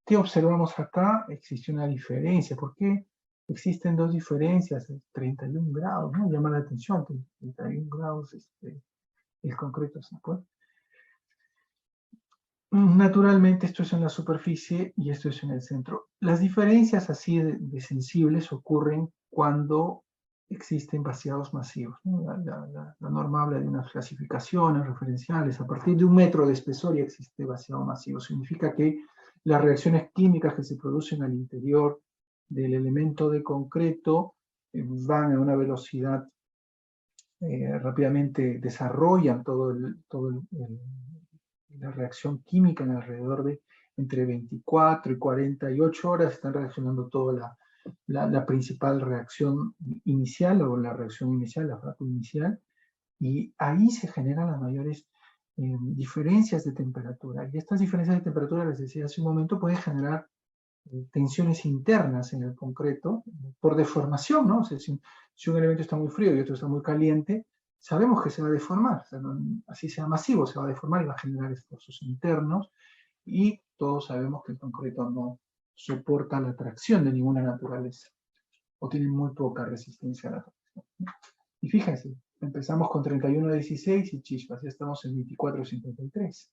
¿Qué observamos acá? Existe una diferencia. ¿Por qué existen dos diferencias? 31 grados, ¿no? Llama la atención, 31 grados el concreto así, pues. Naturalmente esto es en la superficie y esto es en el centro. Las diferencias así de sensibles ocurren cuando existen vaciados masivos, ¿no? La norma habla de unas clasificaciones referenciales. A partir de 1 metro de espesor ya existe vaciado masivo. Significa que las reacciones químicas que se producen al interior del elemento de concreto van a una velocidad rápidamente, desarrollan la reacción química en alrededor de entre 24 y 48 horas, están reaccionando toda la principal reacción inicial o la reacción inicial, la fractura inicial, y ahí se generan las mayores diferencias de temperatura. Y estas diferencias de temperatura, les decía hace un momento, pueden generar tensiones internas en el concreto por deformación, ¿no? O sea, si un elemento está muy frío y otro está muy caliente, sabemos que se va a deformar, o sea, así sea masivo, se va a deformar y va a generar esfuerzos internos, y todos sabemos que el concreto no soporta la tracción de ninguna naturaleza, o tiene muy poca resistencia a la tracción, ¿no? Y fíjense, empezamos con 31,16 y chispas, ya estamos en 24,53.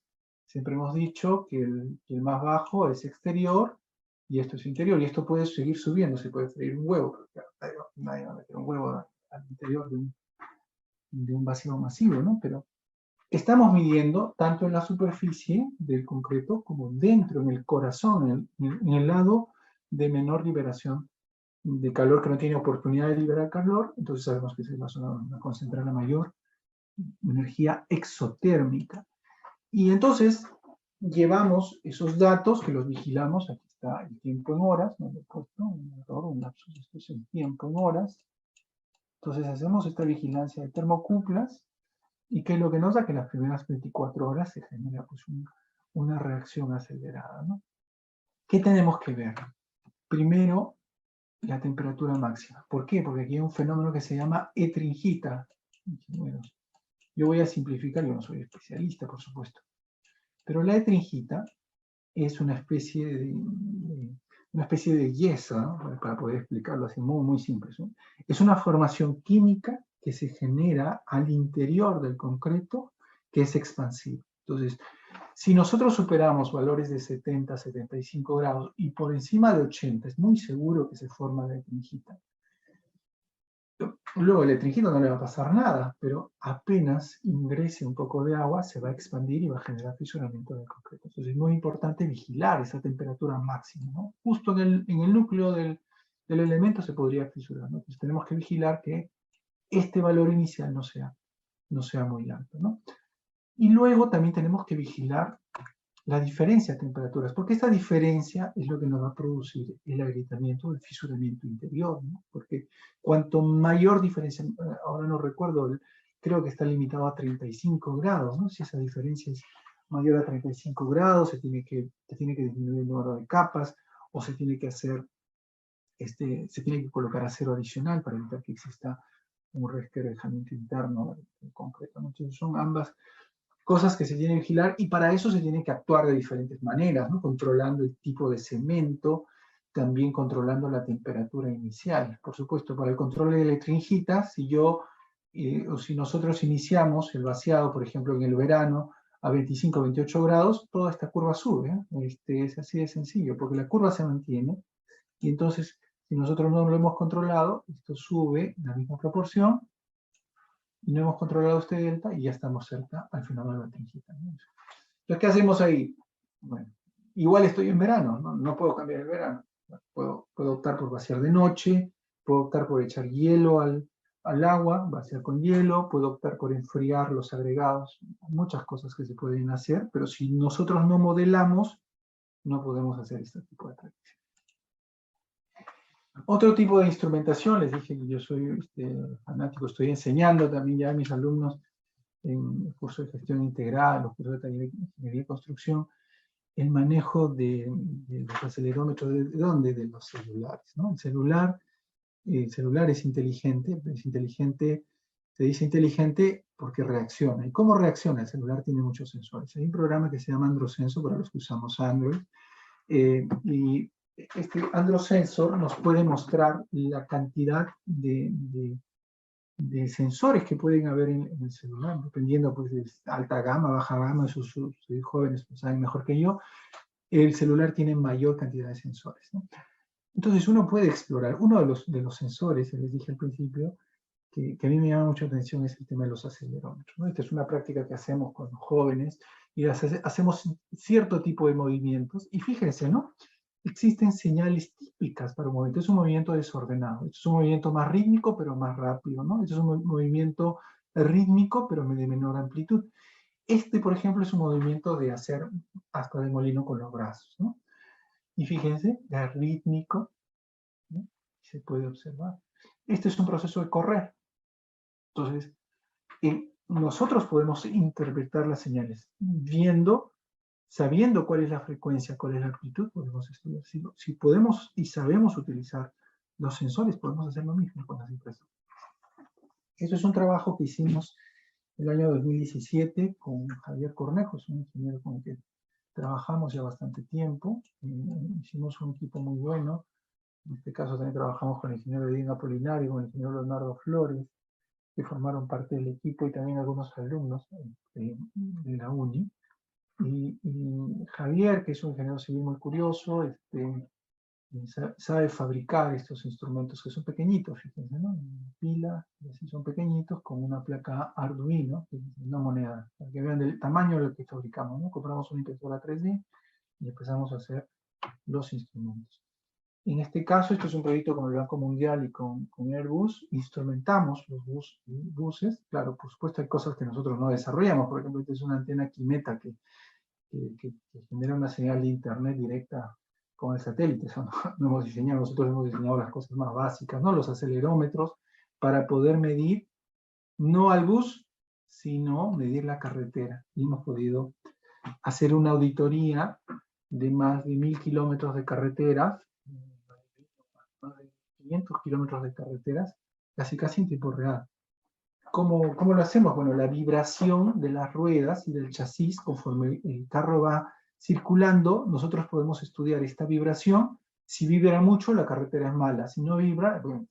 Siempre hemos dicho que el más bajo es exterior y esto es interior, y esto puede seguir subiendo, se puede freír un huevo, pero claro, nadie va a meter un huevo al interior de un vacío masivo, ¿no? Pero estamos midiendo tanto en la superficie del concreto como dentro, en el corazón, en el lado de menor liberación de calor, que no tiene oportunidad de liberar calor, entonces sabemos que se va a concentrar la mayor energía exotérmica. Y entonces llevamos esos datos que los vigilamos, aquí está el tiempo en horas, no le he puesto un error, un lapsus, esto es el tiempo en horas. Entonces hacemos esta vigilancia de termocuplas, y que es lo que nos da que en las primeras 24 horas se genera pues una reacción acelerada, ¿no? ¿Qué tenemos que ver? Primero, la temperatura máxima. ¿Por qué? Porque aquí hay un fenómeno que se llama etringita. Yo voy a simplificar, yo no soy especialista, por supuesto. Pero la etringita es una especie de yeso, ¿no? Para poder explicarlo así muy, muy simple, ¿no? Es una formación química que se genera al interior del concreto, que es expansiva. Entonces, si nosotros superamos valores de 70, 75 grados y por encima de 80, es muy seguro que se forma la etringita. Luego el etringita no le va a pasar nada, pero apenas ingrese un poco de agua, se va a expandir y va a generar fisuramiento del concreto. Entonces es muy importante vigilar esa temperatura máxima, ¿no? Justo en el núcleo del elemento se podría fisurar, ¿no? Entonces tenemos que vigilar que este valor inicial no sea muy alto, ¿no? Y luego también tenemos que vigilar la diferencia de temperaturas, porque esta diferencia es lo que nos va a producir el agrietamiento, el fisuramiento interior, ¿no? Porque cuanto mayor diferencia, ahora no recuerdo, creo que está limitado a 35 grados, ¿no? Si esa diferencia es mayor a 35 grados, se tiene que disminuir el número de capas, o se tiene que hacer, se tiene que colocar acero adicional para evitar que exista un resquebrajamiento interno del concreto, ¿no? Entonces son ambas cosas que se tienen que vigilar, y para eso se tiene que actuar de diferentes maneras, ¿no? Controlando el tipo de cemento, también controlando la temperatura inicial. Por supuesto, para el control de la etringita, si nosotros iniciamos el vaciado, por ejemplo, en el verano, a 25, 28 grados, toda esta curva sube. Es así de sencillo, porque la curva se mantiene, y entonces, si nosotros no lo hemos controlado, esto sube en la misma proporción, y no hemos controlado este delta, y ya estamos cerca al fenómeno de la tringita. Entonces, ¿qué hacemos ahí? Bueno, igual estoy en verano, no puedo cambiar el verano. Puedo optar por vaciar de noche, puedo optar por echar hielo al agua, vaciar con hielo, puedo optar por enfriar los agregados, muchas cosas que se pueden hacer, pero si nosotros no modelamos, no podemos hacer este tipo de prácticas. Otro tipo de instrumentación, les dije que yo soy fanático, estoy enseñando también ya a mis alumnos en el curso de gestión integral, los cursos de taller de ingeniería y construcción, el manejo de los acelerómetros. ¿De dónde? De los celulares, ¿no? El celular es inteligente, se dice inteligente porque reacciona. ¿Y cómo reacciona? El celular tiene muchos sensores. Hay un programa que se llama Androsensor para los que usamos Android, y este Androsensor nos puede mostrar la cantidad de sensores que pueden haber en el celular, dependiendo pues de alta gama, baja gama, sus jóvenes pues, saben mejor que yo. El celular tiene mayor cantidad de sensores, ¿no? Entonces uno puede explorar. Uno de los sensores, les dije al principio, que a mí me llama mucha atención, es el tema de los acelerómetros, ¿no? Esta es una práctica que hacemos con los jóvenes, y hacemos cierto tipo de movimientos, y fíjense, ¿no? Existen señales típicas para un movimiento. Es un movimiento desordenado, es un movimiento más rítmico, pero más rápido, ¿no? Es un movimiento rítmico, pero de menor amplitud. Por ejemplo, es un movimiento de hacer asta de molino con los brazos, ¿no? Y fíjense, es rítmico, ¿no? Se puede observar. Este es un proceso de correr. Entonces, nosotros podemos interpretar las señales sabiendo cuál es la frecuencia, cuál es la amplitud, podemos estudiar. Si podemos y sabemos utilizar los sensores, podemos hacer lo mismo con las impresoras. Eso es un trabajo que hicimos el año 2017 con Javier Cornejo, es un ingeniero con el que trabajamos ya bastante tiempo. Hicimos un equipo muy bueno. En este caso también trabajamos con el ingeniero Edwin Apolinario, con el ingeniero Leonardo Flores, que formaron parte del equipo, y también algunos alumnos de la UNI. Y Javier, que es un ingeniero civil muy curioso, sabe fabricar estos instrumentos que son pequeñitos, fíjense, ¿no? Pila, y así son pequeñitos, con una placa Arduino, que es una moneda, para que vean el tamaño de lo que fabricamos, ¿no? Compramos una impresora 3D y empezamos a hacer los instrumentos. En este caso, esto es un proyecto con el Banco Mundial y con Airbus. Instrumentamos los buses. Claro, por supuesto hay cosas que nosotros no desarrollamos. Por ejemplo, esta es una antena Quimeta que genera una señal de internet directa con el satélite. Eso no hemos diseñado, nosotros hemos diseñado las cosas más básicas, ¿no? Los acelerómetros, para poder medir, no al bus, sino medir la carretera. Y hemos podido hacer una auditoría de más de 1000 kilómetros de carreteras, más de 500 kilómetros de carreteras, casi en tiempo real. ¿Cómo lo hacemos? Bueno, la vibración de las ruedas y del chasis, conforme el carro va circulando, nosotros podemos estudiar esta vibración. Si vibra mucho, la carretera es mala. Si no vibra, bueno,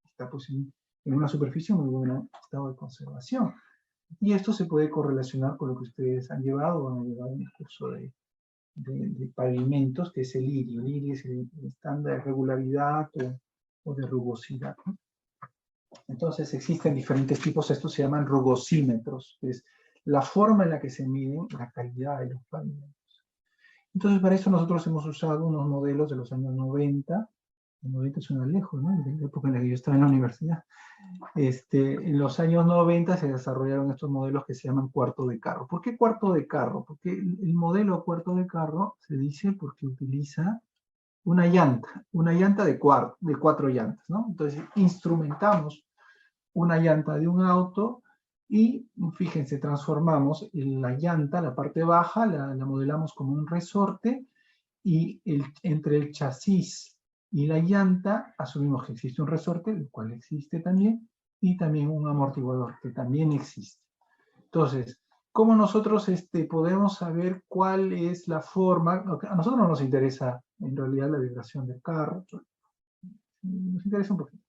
está pues en una superficie muy buen estado de conservación. Y esto se puede correlacionar con lo que ustedes han llevado o han llevado en el curso de pavimentos, que es el IRI. El IRI es el estándar de regularidad o de rugosidad, ¿no? Entonces existen diferentes tipos, estos se llaman rugosímetros, que es la forma en la que se mide la calidad de los pavimentos. Entonces para eso nosotros hemos usado unos modelos de los años 90, el 90 suena lejos, ¿no? De la época en la que yo estaba en la universidad. En los años 90 se desarrollaron estos modelos que se llaman cuarto de carro. ¿Por qué cuarto de carro? Porque el modelo cuarto de carro se dice porque utiliza una llanta de cuatro llantas, ¿no? Entonces instrumentamos una llanta de un auto y, fíjense, transformamos la llanta, la parte baja, la modelamos como un resorte, y entre el chasis y la llanta asumimos que existe un resorte, el cual existe también, y también un amortiguador, que también existe. Entonces, ¿cómo nosotros podemos saber cuál es la forma? A nosotros no nos interesa en realidad la vibración del carro, nos interesa un poquito.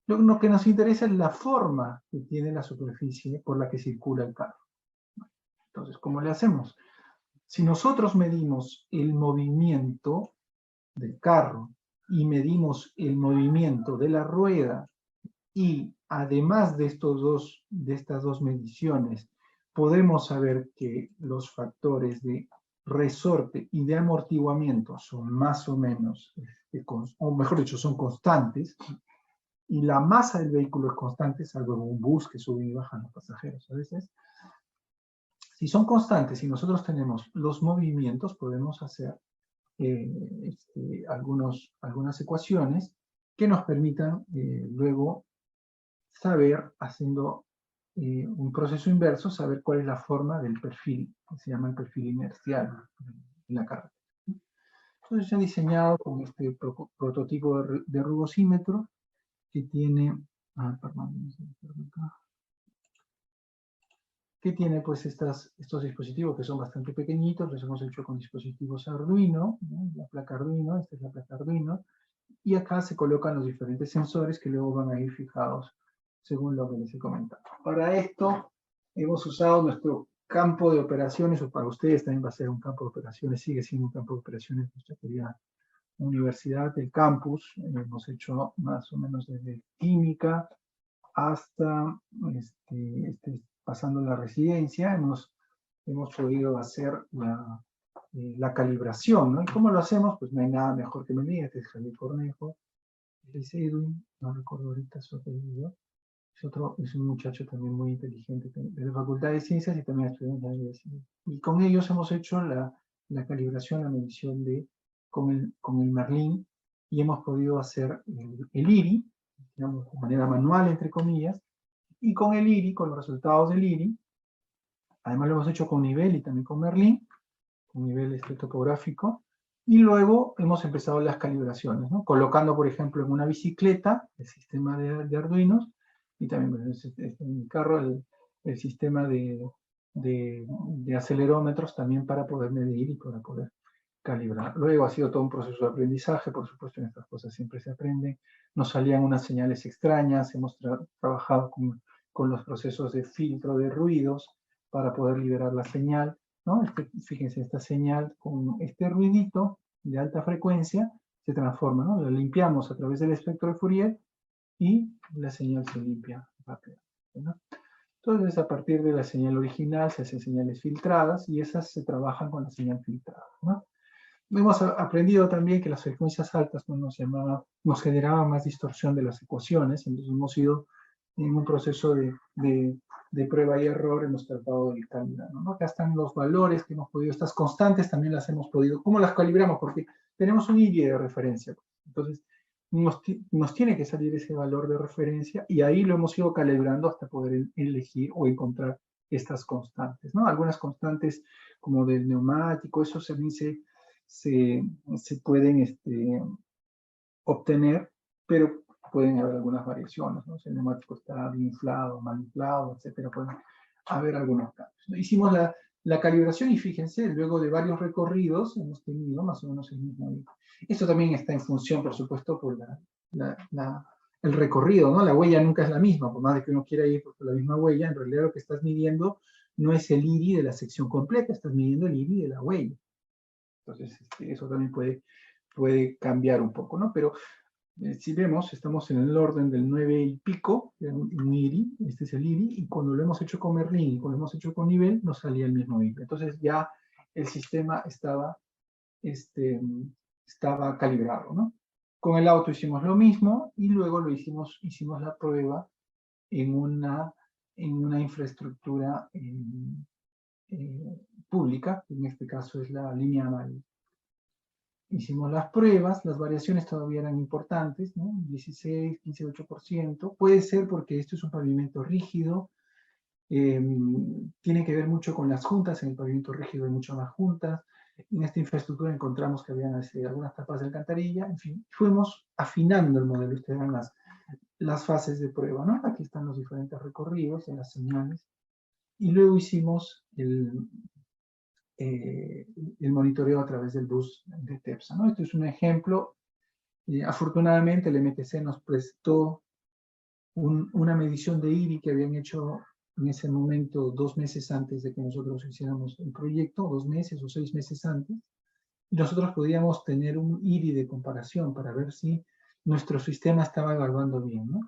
Lo que nos interesa es la forma que tiene la superficie por la que circula el carro. Entonces, ¿cómo le hacemos? Si nosotros medimos el movimiento del carro y medimos el movimiento de la rueda, y además de estas dos mediciones, podemos saber que los factores de resorte y de amortiguamiento son más o menos, o mejor dicho, son constantes, y la masa del vehículo es constante, salvo en un bus que suben y bajan los pasajeros a veces. Si son constantes y nosotros tenemos los movimientos, podemos hacer algunas ecuaciones que nos permitan luego saber, haciendo un proceso inverso, saber cuál es la forma del perfil, que se llama el perfil inercial en la carretera. Entonces se ha diseñado con este prototipo de rugosímetro que tiene, que tiene pues estos dispositivos que son bastante pequeñitos, los hemos hecho con dispositivos Arduino, ¿no? La placa Arduino, esta es la placa Arduino, y acá se colocan los diferentes sensores que luego van a ir fijados según lo que les he comentado. Para esto hemos usado nuestro campo de operaciones, o para ustedes también va a ser un campo de operaciones, sigue siendo un campo de operaciones de nuestra querida universidad, el campus. Hemos hecho más o menos desde química hasta pasando la residencia, hemos podido hacer la calibración, ¿no? ¿Y cómo lo hacemos? Pues no hay nada mejor que me este es Javier Cornejo, es Edwin, no recuerdo ahorita su apellido, es un muchacho también muy inteligente de la Facultad de Ciencias y también estudiante de la universidad. Y con ellos hemos hecho la calibración, la medición con el Merlin, y hemos podido hacer el IRI, digamos, de manera manual, entre comillas, y con el IRI, con los resultados del IRI, además lo hemos hecho con nivel y también con Merlin, con nivel topográfico, y luego hemos empezado las calibraciones, ¿no? Colocando, por ejemplo, en una bicicleta el sistema de Arduinos, y también en mi carro el sistema de acelerómetros también para poder medir y para poder calibrar. Luego ha sido todo un proceso de aprendizaje, por supuesto en estas cosas siempre se aprende. Nos salían unas señales extrañas, hemos trabajado con los procesos de filtro de ruidos para poder liberar la señal, ¿no? Fíjense, esta señal con este ruidito de alta frecuencia se transforma, ¿no? La limpiamos a través del espectro de Fourier y la señal se limpia rápido, ¿no? Entonces, a partir de la señal original se hacen señales filtradas y esas se trabajan con la señal filtrada, ¿no? Hemos aprendido también que las frecuencias altas nos generaban más distorsión de las ecuaciones, entonces hemos ido en un proceso de prueba y error, hemos tratado de calibrar, ¿no? Acá están los valores que hemos podido, estas constantes también las hemos podido, ¿cómo las calibramos? Porque tenemos un IRI de referencia, entonces nos tiene que salir ese valor de referencia y ahí lo hemos ido calibrando hasta poder elegir o encontrar estas constantes, ¿no? Algunas constantes como del neumático, eso también se pueden obtener, pero pueden haber algunas variaciones, ¿no? Si el neumático está bien inflado, mal inflado, etcétera, pueden haber algunos cambios, ¿no? Hicimos la calibración y fíjense, luego de varios recorridos hemos tenido más o menos el mismo. Esto también está en función, por supuesto, por el recorrido, ¿no? La huella nunca es la misma, por más de que uno quiera ir por la misma huella, en realidad lo que estás midiendo no es el IRI de la sección completa, estás midiendo el IRI de la huella. Entonces, eso también puede cambiar un poco, ¿no? Pero si vemos, estamos en el orden del 9 y pico, un IRI, este es el IRI, y cuando lo hemos hecho con Merlin y cuando lo hemos hecho con nivel, nos salía el mismo IRI. Entonces ya el sistema estaba calibrado, ¿no? Con el auto hicimos lo mismo y luego hicimos la prueba en una infraestructura pública, en este caso es la línea amarilla. Hicimos las pruebas, las variaciones todavía eran importantes, ¿no? 16, 15, 8%. Puede ser porque esto es un pavimento rígido, tiene que ver mucho con las juntas, en el pavimento rígido hay muchas más juntas. En esta infraestructura encontramos que habían algunas tapas de alcantarilla, en fin, fuimos afinando el modelo. Ustedes ven las fases de prueba, ¿no? Aquí están los diferentes recorridos en las señales. Y luego hicimos el monitoreo a través del bus de TEPSA, ¿no? Esto es un ejemplo. Afortunadamente el MTC nos prestó una medición de IRI que habían hecho en ese momento 2 meses antes de que nosotros hiciéramos el proyecto, 2 meses o 6 meses antes, y nosotros podíamos tener un IRI de comparación para ver si nuestro sistema estaba evaluando bien, ¿no?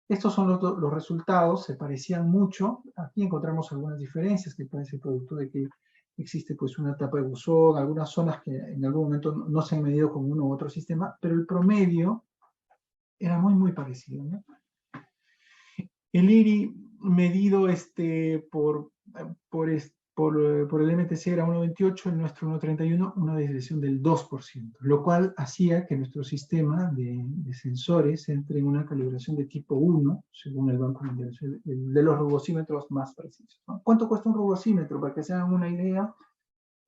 Estos son los resultados, se parecían mucho. Aquí encontramos algunas diferencias que pueden ser producto de que existe pues una etapa de buzón, algunas zonas que en algún momento no se han medido con uno u otro sistema, pero el promedio era muy parecido, ¿no? El IRI medido por el MTC era 1.28, el nuestro 1.31, una desviación del 2%, lo cual hacía que nuestro sistema de sensores entre en una calibración de tipo 1, según el Banco Mundial, de los rugosímetros más precisos, ¿no? ¿Cuánto cuesta un rugosímetro? Para que se hagan una idea,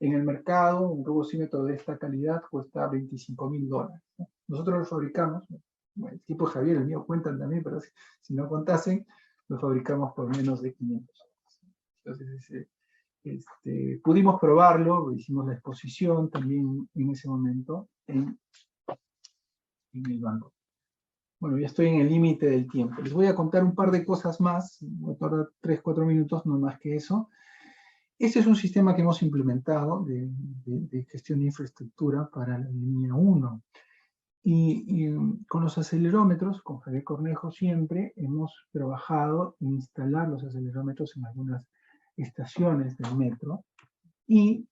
en el mercado un rugosímetro de esta calidad cuesta $25.000, ¿no? Nosotros lo fabricamos, el tipo Javier, el mío cuentan también, pero si no contasen, lo fabricamos por menos de $500. Entonces, pudimos probarlo, hicimos la exposición también en ese momento en el banco. Bueno, ya estoy en el límite del tiempo. Les voy a contar un par de cosas más, voy a tardar 3-4 minutos, no más que eso. Este es un sistema que hemos implementado de gestión de infraestructura para la línea 1. Y con los acelerómetros, con Javier Cornejo siempre, hemos trabajado en instalar los acelerómetros en algunas estaciones del metro. Y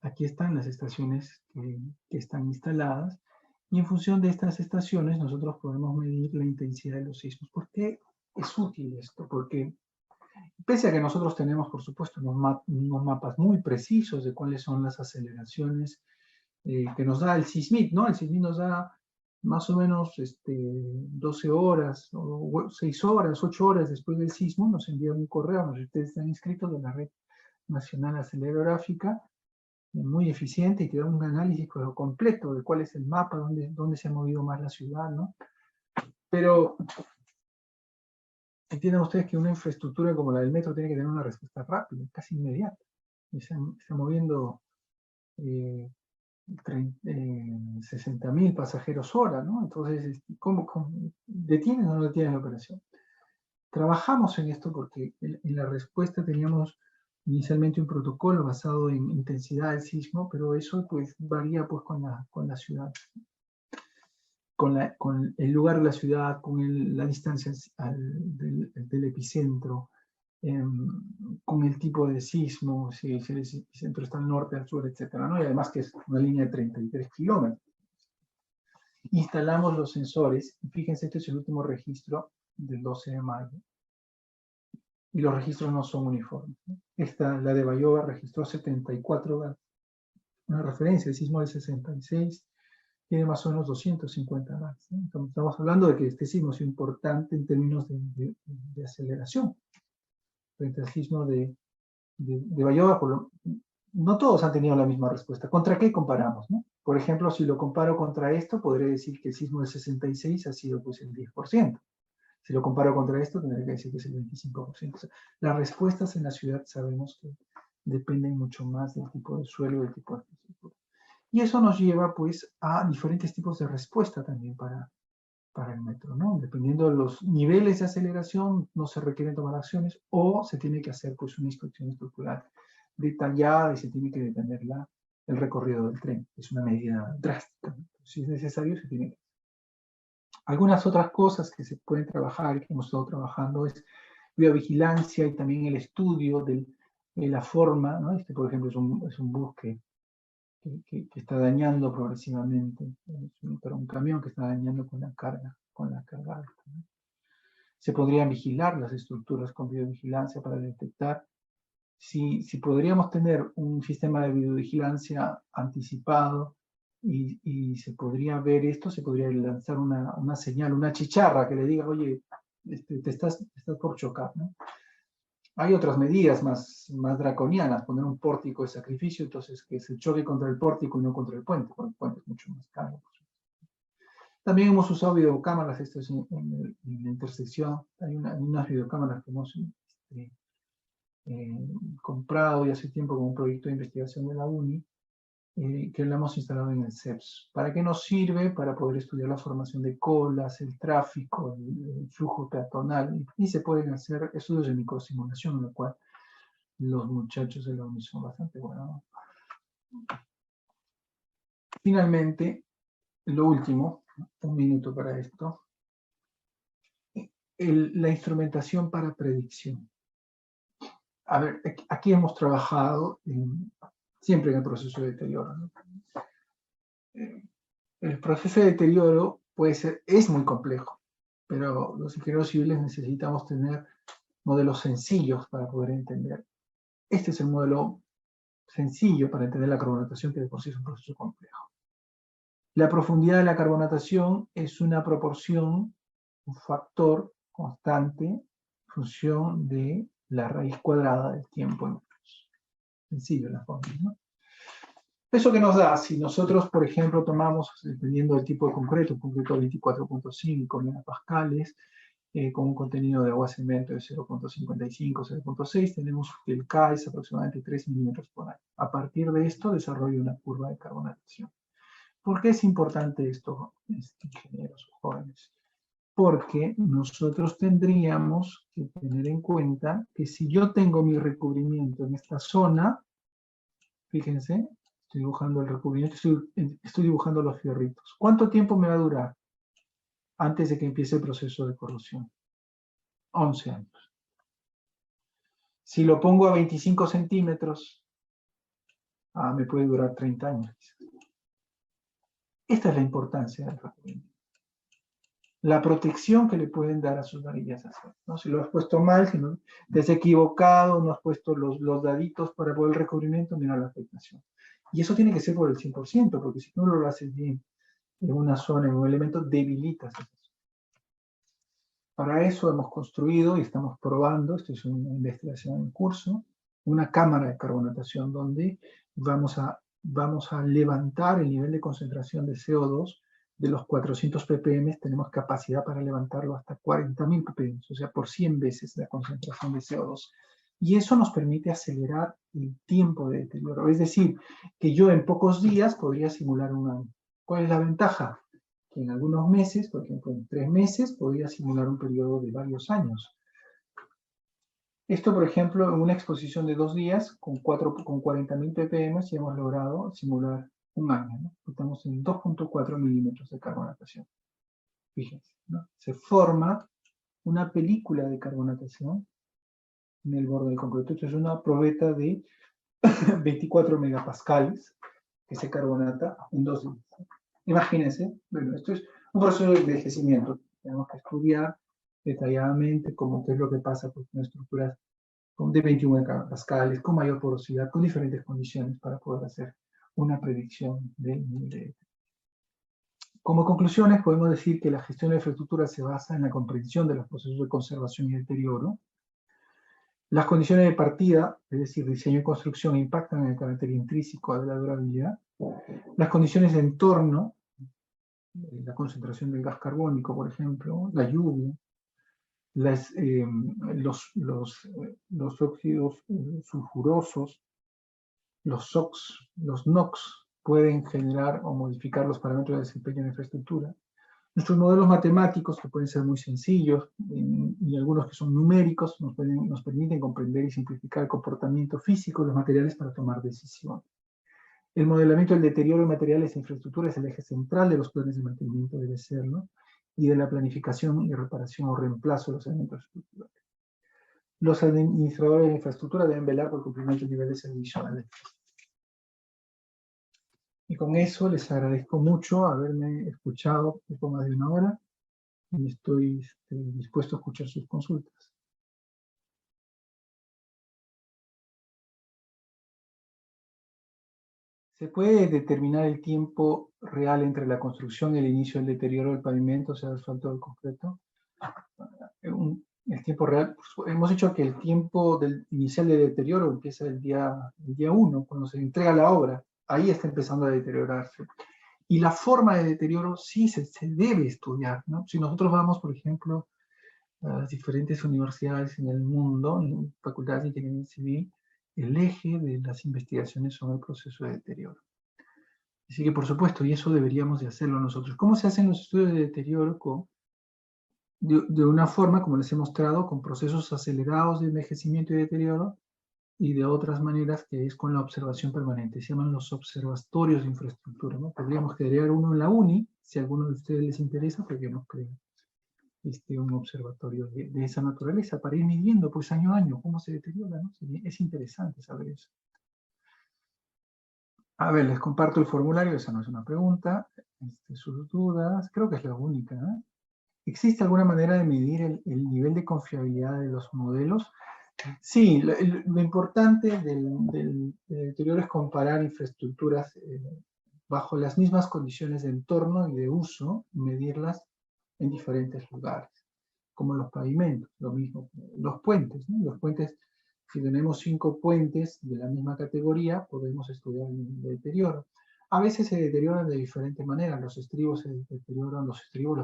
aquí están las estaciones que están instaladas. Y en función de estas estaciones, nosotros podemos medir la intensidad de los sismos. ¿Por qué es útil esto? Porque pese a que nosotros tenemos, por supuesto, unos mapas muy precisos de cuáles son las aceleraciones que nos da el SISMIT, ¿no? El SISMIT nos da más o menos 12 horas, o 6 horas, 8 horas después del sismo, nos envía un correo, no sé si ustedes están inscritos, de la Red Nacional Acelerográfica, muy eficiente, y te da un análisis completo de cuál es el mapa, dónde se ha movido más la ciudad, ¿no? Pero entiendan ustedes que una infraestructura como la del metro tiene que tener una respuesta rápida, casi inmediata. Y se está moviendo 60.000 pasajeros hora, ¿no? Entonces, ¿cómo detienen o no detienen la operación? Trabajamos en esto porque en la respuesta teníamos inicialmente un protocolo basado en intensidad del sismo, pero eso pues varía pues con la ciudad, con el lugar de la ciudad, con la distancia del epicentro, con el tipo de sismo, si el epicentro está al norte, al sur, etcétera, ¿no? Y además que es una línea de 33 kilómetros. Instalamos los sensores, y fíjense, este es el último registro del 12 de mayo. Y los registros no son uniformes, ¿no? La de Bayova registró 74 grados. Una referencia, el sismo del 66 tiene más o menos 250 grados, ¿no? Estamos hablando de que este sismo es importante en términos de aceleración. Frente al sismo de Bayova, no todos han tenido la misma respuesta. ¿Contra qué comparamos, no? Por ejemplo, si lo comparo contra esto, podré decir que el sismo del 66 ha sido pues el 10%. Si lo comparo contra esto, tendré que decir que es el 25%. O sea, las respuestas en la ciudad sabemos que dependen mucho más del tipo de suelo y del tipo de infraestructura. Y eso nos lleva pues a diferentes tipos de respuesta también para el metro, ¿no? Dependiendo de los niveles de aceleración, no se requieren tomar acciones, o se tiene que hacer pues una inspección estructural detallada y se tiene que detener el recorrido del tren. Es una medida drástica, ¿no? Si es necesario, se tiene que hacer. Algunas otras cosas que se pueden trabajar, que hemos estado trabajando, es biovigilancia y también el estudio de la forma, ¿no? Por ejemplo, es un bus que está dañando progresivamente, pero un camión que está dañando con la carga alta, ¿no? Se podrían vigilar las estructuras con videovigilancia para detectar si podríamos tener un sistema de videovigilancia anticipado y se podría ver esto, se podría lanzar una señal, una chicharra que le diga, oye, te estás por chocar, ¿no? Hay otras medidas más draconianas, poner un pórtico de sacrificio, entonces que se choque contra el pórtico y no contra el puente, porque el puente es mucho más caro. También hemos usado videocámaras, esto es en la intersección, hay unas videocámaras que hemos comprado ya hace tiempo con un proyecto de investigación de la UNI, que lo hemos instalado en el CEPS. ¿Para qué nos sirve? Para poder estudiar la formación de colas, el tráfico, el flujo peatonal, y se pueden hacer estudios de microsimulación, en lo cual los muchachos de la UNI son bastante buenos. Finalmente, lo último, un minuto para esto, la instrumentación para predicción. A ver, aquí hemos trabajado siempre en el proceso de deterioro, ¿no? El proceso de deterioro es muy complejo, pero los ingenieros civiles necesitamos tener modelos sencillos para poder entender. Este es el modelo sencillo para entender la carbonatación, que de por sí es un proceso complejo. La profundidad de la carbonatación es una proporción, un factor constante, en función de la raíz cuadrada del tiempo en metros. Sencillo la fórmula, ¿no? ¿Eso que nos da? Si nosotros, por ejemplo, tomamos, dependiendo del tipo de concreto 24.5 megapascales, con un contenido de agua cemento de 0.55, 0.6, tenemos que el K es aproximadamente 3 milímetros por año. A partir de esto, desarrollo una curva de carbonatación. ¿Por qué es importante esto, ingenieros jóvenes? Porque nosotros tendríamos que tener en cuenta que si yo tengo mi recubrimiento en esta zona, fíjense, estoy dibujando el recubrimiento, estoy dibujando los fierritos. ¿Cuánto tiempo me va a durar antes de que empiece el proceso de corrosión? 11 años. Si lo pongo a 25 centímetros, me puede durar 30 años. Esta es la importancia del recubrimiento. La protección que le pueden dar a sus varillas acero, ¿no? Si lo has puesto mal, si no, te has equivocado, no has puesto los daditos para poder el recubrimiento, mira la afectación. Y eso tiene que ser por el 100%, porque si tú no lo haces bien en una zona, en un elemento, debilitas eso. Para eso hemos construido y estamos probando, esto es una investigación en curso, una cámara de carbonatación donde vamos a levantar el nivel de concentración de CO2 de los 400 ppm, tenemos capacidad para levantarlo hasta 40.000 ppm, o sea, por 100 veces la concentración de CO2. Y eso nos permite acelerar el tiempo de deterioro. Es decir, que yo en pocos días podría simular un año. ¿Cuál es la ventaja? Que en algunos meses, por ejemplo en 3 meses, podría simular un periodo de varios años. Esto, por ejemplo, en una exposición de 2 días, con 40.000 ppm, ya hemos logrado simular un año, ¿no? Estamos en 2.4 milímetros de carbonatación. Fíjense, ¿no? Se forma una película de carbonatación en el borde del concreto. Esto es una probeta de 24 megapascales que se carbonata en 2 días. Imagínense, bueno, esto es un proceso de envejecimiento. Tenemos que estudiar detalladamente qué es lo que pasa con estructuras de 21 megapascales, con mayor porosidad, con diferentes condiciones para poder hacer una predicción del nivel de. Como conclusiones, podemos decir que la gestión de infraestructura se basa en la comprensión de los procesos de conservación y deterioro. Las condiciones de partida, es decir, diseño y construcción, impactan en el carácter intrínseco de la durabilidad. Las condiciones de entorno, la concentración del gas carbónico, por ejemplo, la lluvia, los óxidos sulfurosos, los SOx, los NOx, pueden generar o modificar los parámetros de desempeño de la infraestructura. Nuestros modelos matemáticos, que pueden ser muy sencillos, y algunos que son numéricos, nos permiten comprender y simplificar el comportamiento físico de los materiales para tomar decisiones. El modelamiento del deterioro de materiales e infraestructura es el eje central de los planes de mantenimiento, debe serlo, y de la planificación y reparación o reemplazo de los elementos estructurales. Los administradores de infraestructura deben velar por el cumplimiento del nivel de servicio a la electricidad. Y con eso les agradezco mucho haberme escuchado un poco más de 1 hora y estoy dispuesto a escuchar sus consultas. ¿Se puede determinar el tiempo real entre la construcción y el inicio del deterioro del pavimento, o sea, el asfalto del concreto? El tiempo real, pues, hemos dicho que el tiempo inicial de deterioro empieza el día 1, cuando se entrega la obra. Ahí está empezando a deteriorarse. Y la forma de deterioro sí se debe estudiar, ¿no? Si nosotros vamos, por ejemplo, a las diferentes universidades en el mundo, en facultades de ingeniería civil, el eje de las investigaciones son el proceso de deterioro. Así que, por supuesto, y eso deberíamos de hacerlo nosotros. ¿Cómo se hacen los estudios de deterioro? De una forma, como les he mostrado, con procesos acelerados de envejecimiento y deterioro, y de otras maneras que es con la observación permanente. Se llaman los observatorios de infraestructura, ¿no? Podríamos crear uno en la UNI, si a alguno de ustedes les interesa, podríamos crear un observatorio de esa naturaleza para ir midiendo pues año a año cómo se deteriora, ¿no? Es interesante saber eso. A ver, les comparto el formulario, esa no es una pregunta. Sus dudas, creo que es la única, ¿eh? ¿Existe alguna manera de medir el nivel de confiabilidad de los modelos? Sí, lo importante del deterioro es comparar infraestructuras bajo las mismas condiciones de entorno y de uso, medirlas en diferentes lugares, como los pavimentos, lo mismo, los puentes, ¿no? Los puentes, si tenemos 5 puentes de la misma categoría, podemos estudiar el deterioro. A veces se deterioran de diferentes maneras, los estribos se deterioran, los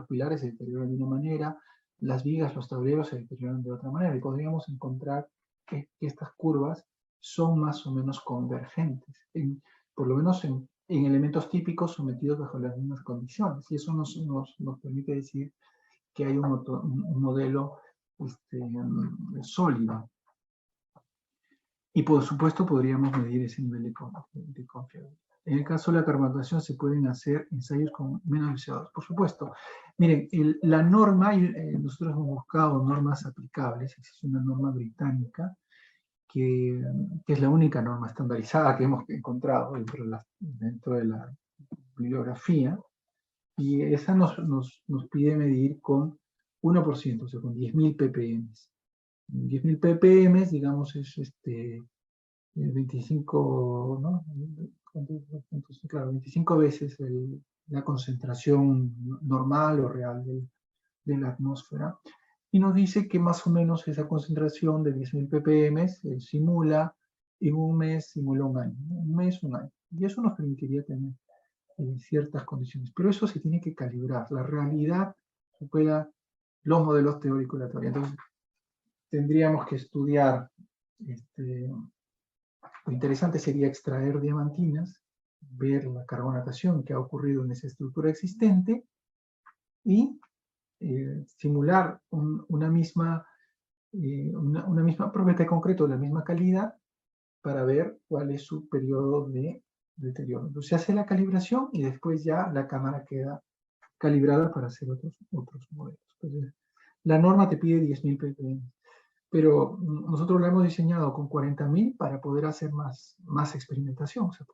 pilares se deterioran de una manera, las vigas, los tableros se deterioran de otra manera, y podríamos encontrar que estas curvas son más o menos convergentes, por lo menos en elementos típicos sometidos bajo las mismas condiciones, y eso nos permite decir que hay un modelo sólido. Y por supuesto podríamos medir ese nivel de confiabilidad. En el caso de la carbonatación se pueden hacer ensayos con menos viciados. Por supuesto. Miren, la norma, nosotros hemos buscado normas aplicables. Existe una norma británica que es la única norma estandarizada que hemos encontrado dentro de la bibliografía. Y esa nos pide medir con 1%, o sea, con 10.000 ppm. 10.000 ppm, digamos, es 25, ¿no? Claro, 25 veces la concentración normal o real de la atmósfera. Y nos dice que más o menos esa concentración de 10.000 ppm simula en un mes, simula un año. Un mes, un año. Y eso nos permitiría tener ciertas condiciones. Pero eso se tiene que calibrar. La realidad supera los modelos teóricos de la teoría. Entonces, tendríamos que estudiar, lo interesante sería extraer diamantinas, ver la carbonatación que ha ocurrido en esa estructura existente y simular una misma propiedad de concreto de la misma calidad para ver cuál es su periodo de deterioro. Entonces se hace la calibración y después ya la cámara queda calibrada para hacer otros modelos. Entonces, la norma te pide 10.000 ppm, pero nosotros la hemos diseñado con 40.000 para poder hacer más experimentación, o sea,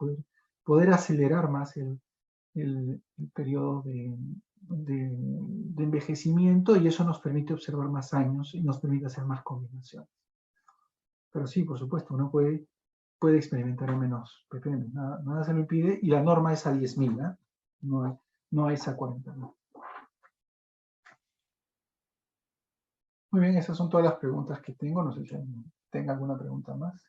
poder acelerar más el periodo de envejecimiento, y eso nos permite observar más años y nos permite hacer más combinaciones. Pero sí, por supuesto, uno puede experimentar a menos ppm, nada se lo impide, y la norma es a 10.000, ¿eh? No es a 40.000. Muy bien, esas son todas las preguntas que tengo. No sé si tenga alguna pregunta más.